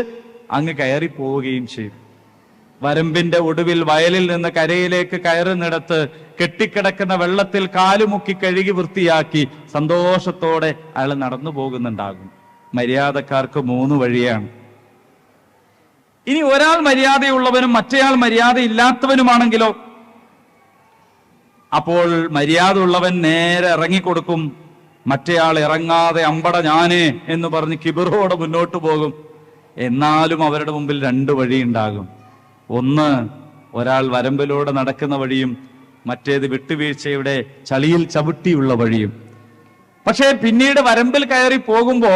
Speaker 1: അങ്ങ് കയറി പോവുകയും ചെയ്തു. വരമ്പിന്റെ ഒടുവിൽ വയലിൽ നിന്ന് കരയിലേക്ക് കയറുന്നിടത്ത് കെട്ടിക്കിടക്കുന്ന വെള്ളത്തിൽ കാലുമുക്കി കഴുകി വൃത്തിയാക്കി സന്തോഷത്തോടെ അയാൾ നടന്നു പോകുന്നുണ്ടാകും. മര്യാദക്കാർക്ക് 3 വഴിയാണ്. ഇനി ഒരാൾ മര്യാദയുള്ളവനും മറ്റേയാൾ മര്യാദ ഇല്ലാത്തവനുമാണെങ്കിലോ? അപ്പോൾ മര്യാദ ഉള്ളവൻ നേരെ ഇറങ്ങിക്കൊടുക്കും. മറ്റേയാൾ ഇറങ്ങാതെ അമ്പട ഞാന് എന്ന് പറഞ്ഞ് കിബിറോടെ മുന്നോട്ട് പോകും. എന്നാലും അവരുടെ മുമ്പിൽ 2 വഴിയുണ്ടാകും. ഒന്ന്, ഒരാൾ വരമ്പിലൂടെ നടക്കുന്ന വഴിയും മറ്റേത് വിട്ടുവീഴ്ചയുടെ ചളിയിൽ ചവിട്ടിയുള്ള വഴിയും. പക്ഷേ പിന്നീട് വരമ്പിൽ കയറി പോകുമ്പോ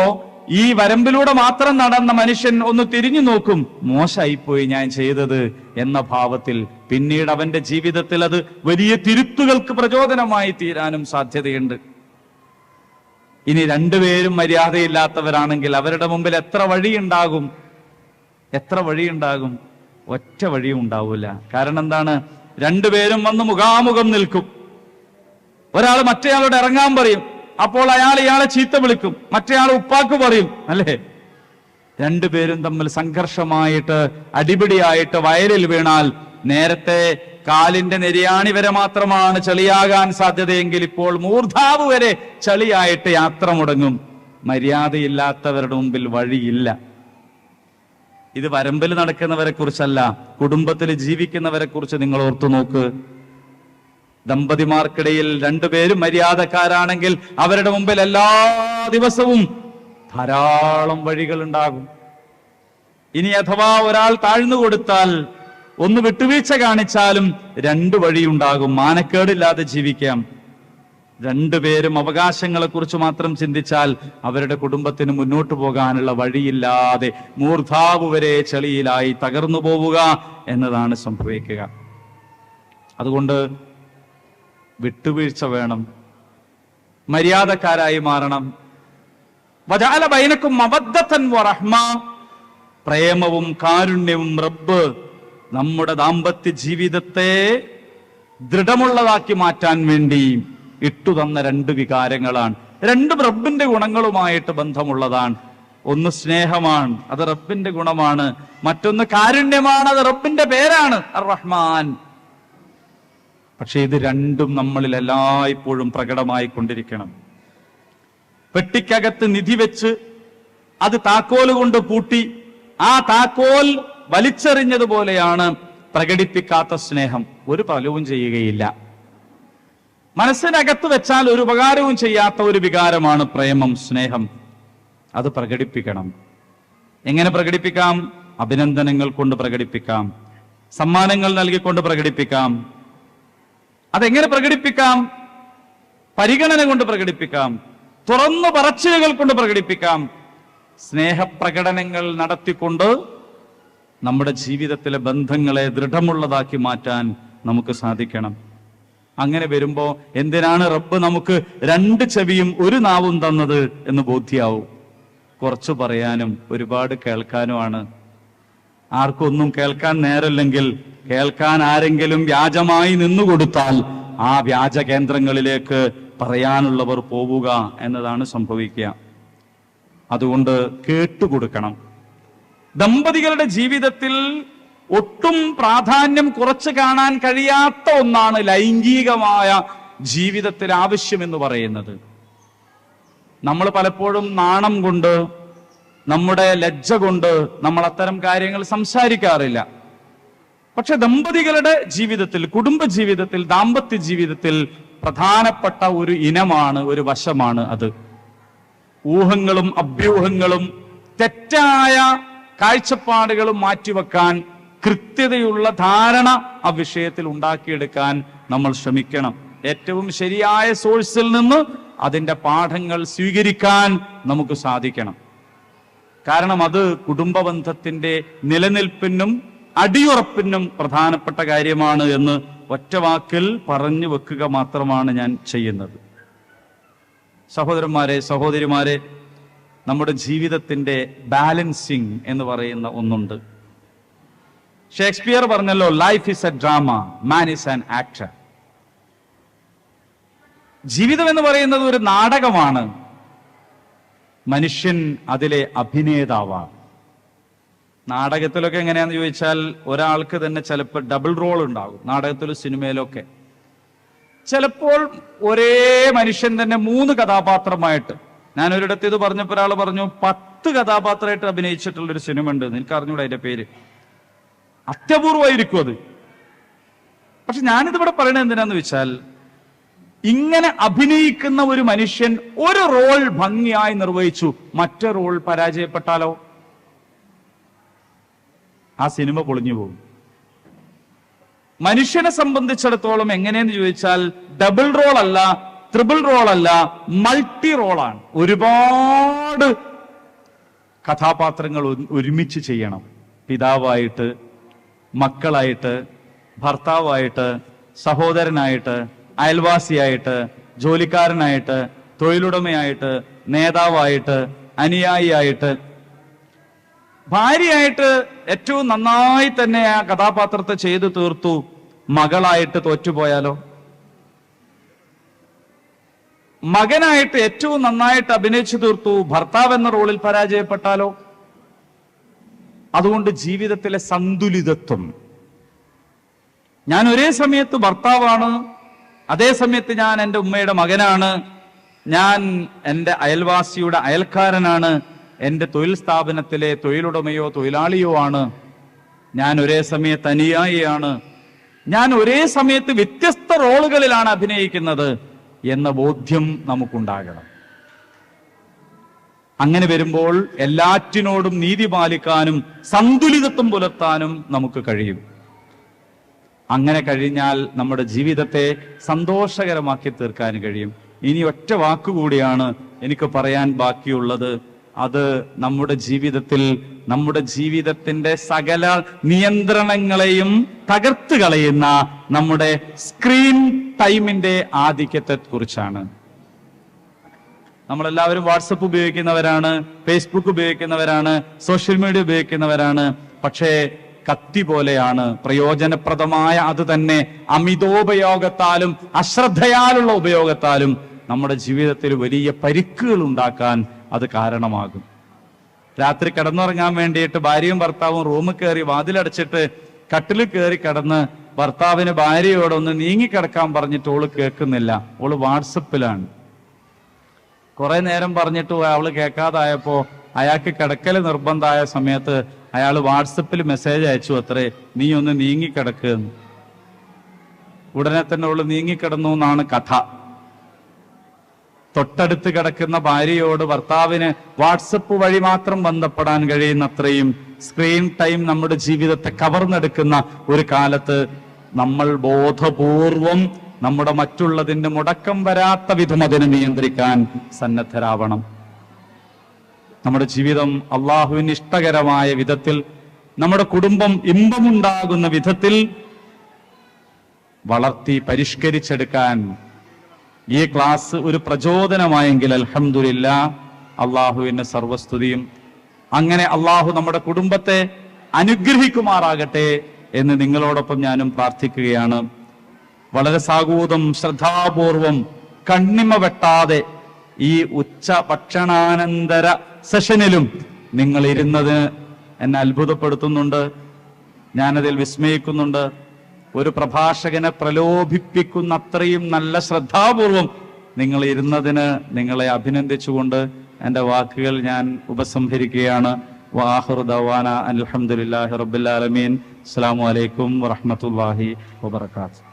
Speaker 1: ഈ വരമ്പിലൂടെ മാത്രം നടന്ന മനുഷ്യൻ ഒന്ന് തിരിഞ്ഞു നോക്കും. മോശമായിപ്പോയി ഞാൻ ചെയ്തത് എന്ന ഭാവത്തിൽ. പിന്നീട് അവന്റെ ജീവിതത്തിൽ അത് വലിയ തിരുത്തുകൾക്ക് പ്രചോദനമായി തീരാനും സാധ്യതയുണ്ട്. ഇനി 2 പേരും മര്യാദയില്ലാത്തവരാണെങ്കിൽ അവരുടെ മുമ്പിൽ എത്ര വഴിയുണ്ടാകും? എത്ര വഴിയുണ്ടാകും? ഒറ്റ വഴിയും ഉണ്ടാവില്ല. കാരണം എന്താണ്? 2 പേരും വന്ന് മുഖാമുഖം നിൽക്കും. ഒരാൾ മറ്റേയാളോട് ഇറങ്ങാൻ പറയും. അപ്പോൾ അയാൾ ഇയാളെ ചീത്ത വിളിക്കും. മറ്റേയാൾ ഉപ്പാക്ക് പറയും. അല്ലേ? 2 പേരും തമ്മിൽ സംഘർഷമായിട്ട് അടിപിടിയായിട്ട് വയലിൽ വീണാൽ നേരത്തെ കാലിന്റെ നെരിയാണി വരെ മാത്രമാണ് ചളിയാകാൻ സാധ്യതയെങ്കിൽ ഇപ്പോൾ മൂർധാവ് വരെ ചളിയായിട്ട് യാത്ര മുടങ്ങും. മര്യാദയില്ലാത്തവരുടെ മുമ്പിൽ വഴിയില്ല. ഇത് വരമ്പിൽ നടക്കുന്നവരെ കുറിച്ചല്ല, കുടുംബത്തിൽ ജീവിക്കുന്നവരെ കുറിച്ച് നിങ്ങൾ ഓർത്തു നോക്ക്. ദമ്പതിമാർക്കിടയിൽ 2 പേരും മര്യാദക്കാരാണെങ്കിൽ അവരുടെ മുമ്പിൽ എല്ലാ ദിവസവും ധാരാളം വഴികൾ ഉണ്ടാകും. ഇനി അഥവാ ഒരാൾ താഴ്ന്നു കൊടുത്താൽ, ഒന്ന് വിട്ടുവീഴ്ച കാണിച്ചാലും 2 വഴിയുണ്ടാകും. മാനക്കേടില്ലാതെ ജീവിക്കാം. 2 പേരും അവകാശങ്ങളെ കുറിച്ച് മാത്രം ചിന്തിച്ചാൽ അവരുടെ കുടുംബത്തിന് മുന്നോട്ട് പോകാനുള്ള വഴിയില്ലാതെ മൂർധാവ് വരെ ചെളിയിലായി തകർന്നു പോവുക എന്നതാണ് സംഭവിക്കുക. അതുകൊണ്ട് വിട്ടുവീഴ്ച വേണം, മര്യാദക്കാരായി മാറണം. വജഅല ബൈനക്കും മവദ്ദതൻ വറഹ്മ, പ്രേമവും കാരുണ്യവും റബ്ബ് നമ്മുടെ ദാമ്പത്യ ജീവിതത്തെ ദൃഢമുള്ളതാക്കി മാറ്റാൻ വേണ്ടി ഇട്ടുതന്ന 2 വികാരങ്ങളാണ്. 2 റബ്ബിന്റെ ഗുണങ്ങളുമായിട്ട് ബന്ധമുള്ളതാണ്. ഒന്ന് സ്നേഹമാണ്, അത് റബ്ബിന്റെ ഗുണമാണ്. മറ്റൊന്ന് കാരുണ്യമാണ്, അത് റബ്ബിന്റെ പേരാണ്, അർ റഹ്മാൻ. പക്ഷെ ഇത് 2ഉം നമ്മളിൽ എല്ലായ്പ്പോഴും പ്രകടമായി കൊണ്ടിരിക്കണം. പെട്ടിക്കകത്ത് നിധി വെച്ച് അത് താക്കോല് കൊണ്ട് പൂട്ടി ആ താക്കോൽ വലിച്ചെറിഞ്ഞതുപോലെയാണ് പ്രകടിപ്പിക്കാത്ത സ്നേഹം. ഒരു ഫലവും ചെയ്യുകയില്ല. മനസ്സിനകത്ത് വെച്ചാൽ ഒരു ഉപകാരവും ചെയ്യാത്ത ഒരു വികാരമാണ് പ്രേമം, സ്നേഹം. അത് പ്രകടിപ്പിക്കണം. എങ്ങനെ പ്രകടിപ്പിക്കാം? അഭിനന്ദനങ്ങൾ കൊണ്ട് പ്രകടിപ്പിക്കാം, സമ്മാനങ്ങൾ നൽകിക്കൊണ്ട് പ്രകടിപ്പിക്കാം. അതെങ്ങനെ പ്രകടിപ്പിക്കാം? പരിഗണന കൊണ്ട് പ്രകടിപ്പിക്കാം, തുറന്നു പറച്ചിലുകൾ കൊണ്ട് പ്രകടിപ്പിക്കാം. സ്നേഹപ്രകടനങ്ങൾ നടത്തിക്കൊണ്ട് നമ്മുടെ ജീവിതത്തിലെ ബന്ധങ്ങളെ ദൃഢമുള്ളതാക്കി മാറ്റാൻ നമുക്ക് സാധിക്കണം. അങ്ങനെ വരുമ്പോ എന്തിനാണ് റബ്ബ് നമുക്ക് 2 ചെവിയും 1 നാവും തന്നത് എന്ന് ബോധ്യാവും. കുറച്ചു പറയാനും ഒരുപാട് കേൾക്കാനുമാണ്. ആർക്കൊന്നും കേൾക്കാൻ നേരമില്ലെങ്കിൽ കേൾക്കാൻ ആരെങ്കിലും വ്യാജമായി നിന്നുകൊടുത്താൽ ആ വ്യാജ കേന്ദ്രങ്ങളിലേക്ക് പറയാനുള്ളവർ പോവുക എന്നതാണ് സംഭവിക്കുക. അതുകൊണ്ട് കേട്ടുകൊടുക്കണം. ദമ്പതികളുടെ ജീവിതത്തിൽ ഒട്ടും പ്രാധാന്യം കുറച്ച് കാണാൻ കഴിയാത്ത ഒന്നാണ് ലൈംഗികമായ ജീവിതത്തിൽ ആവശ്യമെന്ന് പറയുന്നത്. നമ്മൾ പലപ്പോഴും നാണം കൊണ്ട്, നമ്മുടെ ലജ്ജ കൊണ്ട് നമ്മൾ അത്തരം കാര്യങ്ങൾ സംസാരിക്കാറില്ല. പക്ഷെ ദമ്പതികളുടെ ജീവിതത്തിൽ, കുടുംബ ജീവിതത്തിൽ, ദാമ്പത്യ ജീവിതത്തിൽ പ്രധാനപ്പെട്ട ഒരു ഇനമാണ്, ഒരു വശമാണ് അത്. ഊഹങ്ങളും അഭ്യൂഹങ്ങളും തെറ്റായ കാഴ്ചപ്പാടുകളും മാറ്റിവെക്കാൻ, കൃത്യതയുള്ള ധാരണ ആ വിഷയത്തിൽ ഉണ്ടാക്കിയെടുക്കാൻ നമ്മൾ ശ്രമിക്കണം. ഏറ്റവും ശരിയായ സോഴ്സിൽ നിന്ന് അതിന്റെ പാഠങ്ങൾ സ്വീകരിക്കാൻ നമുക്ക് സാധിക്കണം. കാരണം അത് കുടുംബ ബന്ധത്തിന്റെ നിലനിൽപ്പിനും അടിയുറപ്പിനും പ്രധാനപ്പെട്ട കാര്യമാണ് എന്ന് ഒറ്റ വാക്കിൽ പറഞ്ഞു വെക്കുക മാത്രമാണ് ഞാൻ ചെയ്യുന്നത്. സഹോദരന്മാരെ, സഹോദരിമാരെ, നമ്മുടെ ജീവിതത്തിന്റെ ബാലൻസിങ് എന്ന് പറയുന്ന ഒന്നുണ്ട്. ഷേക്സ്പിയർ പറഞ്ഞല്ലോ, life is A drama, man is an actor. ജീവിതം എന്ന് പറയുന്നത് ഒരു നാടകമാണ്, മനുഷ്യൻ അതിലെ അഭിനേതാവാണ്. നാടകത്തിലൊക്കെ എങ്ങനെയാന്ന് ചോദിച്ചാൽ ഒരാൾക്ക് തന്നെ ചിലപ്പോൾ ഡബിൾ റോൾ ഉണ്ടാകും. നാടകത്തിലും സിനിമയിലൊക്കെ ചിലപ്പോൾ ഒരേ മനുഷ്യൻ തന്നെ 3 കഥാപാത്രമായിട്ട്. ഞാൻ ഒരിടത്ത് ഇത് പറഞ്ഞപ്പോൾ ഒരാൾ പറഞ്ഞു 10 കഥാപാത്രമായിട്ട് അഭിനയിച്ചിട്ടുള്ളൊരു സിനിമ ഉണ്ട്, എനിക്ക് അറിഞ്ഞൂടെ അതിന്റെ പേര്. അത്യപൂർവമായിരിക്കും അത്. പക്ഷെ ഞാനിതിവിടെ പറയണത് എന്തിനാന്ന് വെച്ചാൽ, ഇങ്ങനെ അഭിനയിക്കുന്ന ഒരു മനുഷ്യൻ ഒരു റോൾ ഭംഗിയായി നിർവഹിച്ചു, മറ്റേ റോൾ പരാജയപ്പെട്ടാലോ ആ സിനിമ പൊളിഞ്ഞു പോകും. മനുഷ്യനെ സംബന്ധിച്ചിടത്തോളം എങ്ങനെയെന്ന് ചോദിച്ചാൽ, ഡബിൾ റോൾ അല്ല, ട്രിപ്പിൾ റോൾ അല്ല, മൾട്ടി റോളാണ്. ഒരുപാട് കഥാപാത്രങ്ങൾ ഒരുമിച്ച് ചെയ്യണം. പിതാവായിട്ട്, മക്കളായിട്ട്, ഭർത്താവായിട്ട്, സഹോദരനായിട്ട്, അയൽവാസിയായിട്ട്, ജോലിക്കാരനായിട്ട്, തൊഴിലുടമയായിട്ട്, നേതാവായിട്ട്, അനുയായിയായിട്ട്, ഭാര്യയായിട്ട് ഏറ്റവും നന്നായി തന്നെ ആ കഥാപാത്രത്തെ ചെയ്തു തീർത്തു, മകളായിട്ട് തോറ്റുപോയാലോ? മകനായിട്ട് ഏറ്റവും നന്നായിട്ട് അഭിനയിച്ചു തീർത്തു, ഭർത്താവ് എന്ന റോളിൽ പരാജയപ്പെട്ടാലോ? അതുകൊണ്ട് ജീവിതത്തിലെ സന്തുലിതത്വം. ഞാൻ ഒരേ സമയത്ത് ഭർത്താവാണ്, അതേ സമയത്ത് ഞാൻ എൻ്റെ ഉമ്മയുടെ മകനാണ്, ഞാൻ എൻ്റെ അയൽവാസിയുടെ അയൽക്കാരനാണ്, എൻ്റെ തൊഴിൽ സ്ഥാപനത്തിലെ തൊഴിലുടമയോ തൊഴിലാളിയോ ആണ്, ഞാൻ ഒരേ സമയത്ത് അനുയായിയാണ്, ഞാൻ ഒരേ സമയത്ത് വ്യത്യസ്ത റോളുകളിലാണ് അഭിനയിക്കുന്നത് എന്ന ബോധ്യം നമുക്കുണ്ടാകണം. അങ്ങനെ വരുമ്പോൾ എല്ലാറ്റിനോടും നീതി പാലിക്കാനും സന്തുലിതത്വം പുലർത്താനും നമുക്ക് കഴിയും. അങ്ങനെ കഴിഞ്ഞാൽ നമ്മുടെ ജീവിതത്തെ സന്തോഷകരമാക്കി തീർക്കാൻ കഴിയും. ഇനി ഒറ്റ വാക്കുകൂടിയാണ് എനിക്ക് പറയാൻ ബാക്കിയുള്ളത്. അത് നമ്മുടെ ജീവിതത്തിന്റെ സകല നിയന്ത്രണങ്ങളെയും തകർത്ത് കളയുന്ന നമ്മുടെ സ്ക്രീൻ ടൈമിന്റെ ആധിക്യത്തെ കുറിച്ചാണ്. നമ്മളെല്ലാവരും വാട്സപ്പ് ഉപയോഗിക്കുന്നവരാണ്, ഫേസ്ബുക്ക് ഉപയോഗിക്കുന്നവരാണ്, സോഷ്യൽ മീഡിയ ഉപയോഗിക്കുന്നവരാണ്. പക്ഷേ കത്തി പോലെയാണ്, പ്രയോജനപ്രദമായ അത് തന്നെ അമിതോപയോഗത്താലും അശ്രദ്ധയാലുള്ള ഉപയോഗത്താലും നമ്മുടെ ജീവിതത്തിൽ വലിയ പരിക്കുകൾ ഉണ്ടാക്കാൻ അത് കാരണമാകും. രാത്രി കിടന്നുറങ്ങാൻ വേണ്ടിയിട്ട് ഭാര്യയും ഭർത്താവും റൂമിൽ കയറി വാതിലടച്ചിട്ട് കട്ടിലിൽ കയറി കിടന്ന് ഭർത്താവിന് ഭാര്യയോടൊന്ന് നീങ്ങിക്കിടക്കാൻ പറഞ്ഞിട്ട് ഓള് കേൾക്കുന്നില്ല, ഓള് വാട്സപ്പിലാണ്. കുറെ നേരം പറഞ്ഞിട്ട് അവള് കേൾക്കാതായപ്പോ അയാൾക്ക് കിടക്കല് നിർബന്ധമായ സമയത്ത് അയാൾ വാട്സപ്പിൽ മെസ്സേജ് അയച്ചു, അത്രേ, നീ ഒന്ന് നീങ്ങിക്കിടക്കുന്നു. ഉടനെ തന്നെ അവള് നീങ്ങിക്കിടന്നു എന്നാണ് കഥ. തൊട്ടടുത്ത് കിടക്കുന്ന ഭാര്യയോട് ഭർത്താവിന് വാട്സപ്പ് വഴി മാത്രം ബന്ധപ്പെടാൻ കഴിയുന്നത്രയും സ്ക്രീൻ ടൈം നമ്മുടെ ജീവിതത്തെ കവർന്നെടുക്കുന്ന ഒരു കാലത്ത് നമ്മൾ ബോധപൂർവം നമ്മുടെ മറ്റുള്ളതിന്റെ മുടക്കം വരാത്ത വിധം അതിനെ നിയന്ത്രിക്കാൻ സന്നദ്ധരാവണം. നമ്മുടെ ജീവിതം അള്ളാഹുവിന് ഇഷ്ടകരമായ വിധത്തിൽ, നമ്മുടെ കുടുംബം ഇമ്പമുണ്ടാകുന്ന വിധത്തിൽ വളർത്തി പരിഷ്കരിച്ചെടുക്കാൻ ഈ ക്ലാസ് ഒരു പ്രചോദനമായെങ്കിൽ അൽഹംദുലില്ലാ, അള്ളാഹുവിന്റെ സർവസ്തുതിയും. അങ്ങനെ അള്ളാഹു നമ്മുടെ കുടുംബത്തെ അനുഗ്രഹിക്കുമാറാകട്ടെ എന്ന് നിങ്ങളോടൊപ്പം ഞാനും പ്രാർത്ഥിക്കുകയാണ്. വളരെ സാഗൂതം ശ്രദ്ധാപൂർവം കണ്ണിമ വെട്ടാതെ ഈ ഉച്ച ഭക്ഷണാനന്തര സെഷനിലും നിങ്ങൾ ഇരുന്നത് എന്നെ അത്ഭുതപ്പെടുത്തുന്നുണ്ട്, ഞാനതിൽ വിസ്മയിക്കുന്നുണ്ട്. ഒരു പ്രഭാഷകനെ പ്രലോഭിപ്പിക്കുന്ന അത്രയും നല്ല ശ്രദ്ധാപൂർവം നിങ്ങൾ ഇരുന്നതിന് നിങ്ങളെ അഭിനന്ദിച്ചുകൊണ്ട് എൻ്റെ വാക്കുകൾ ഞാൻ ഉപസംഹരിക്കുകയാണ്. വആഖിറു ദഅവാന അൽഹംദുലില്ലാഹി റബ്ബിൽ ആലമീൻ. അസ്സലാമു അലൈക്കും വറഹ്മത്തുള്ളാഹി വബറകാതുഹു.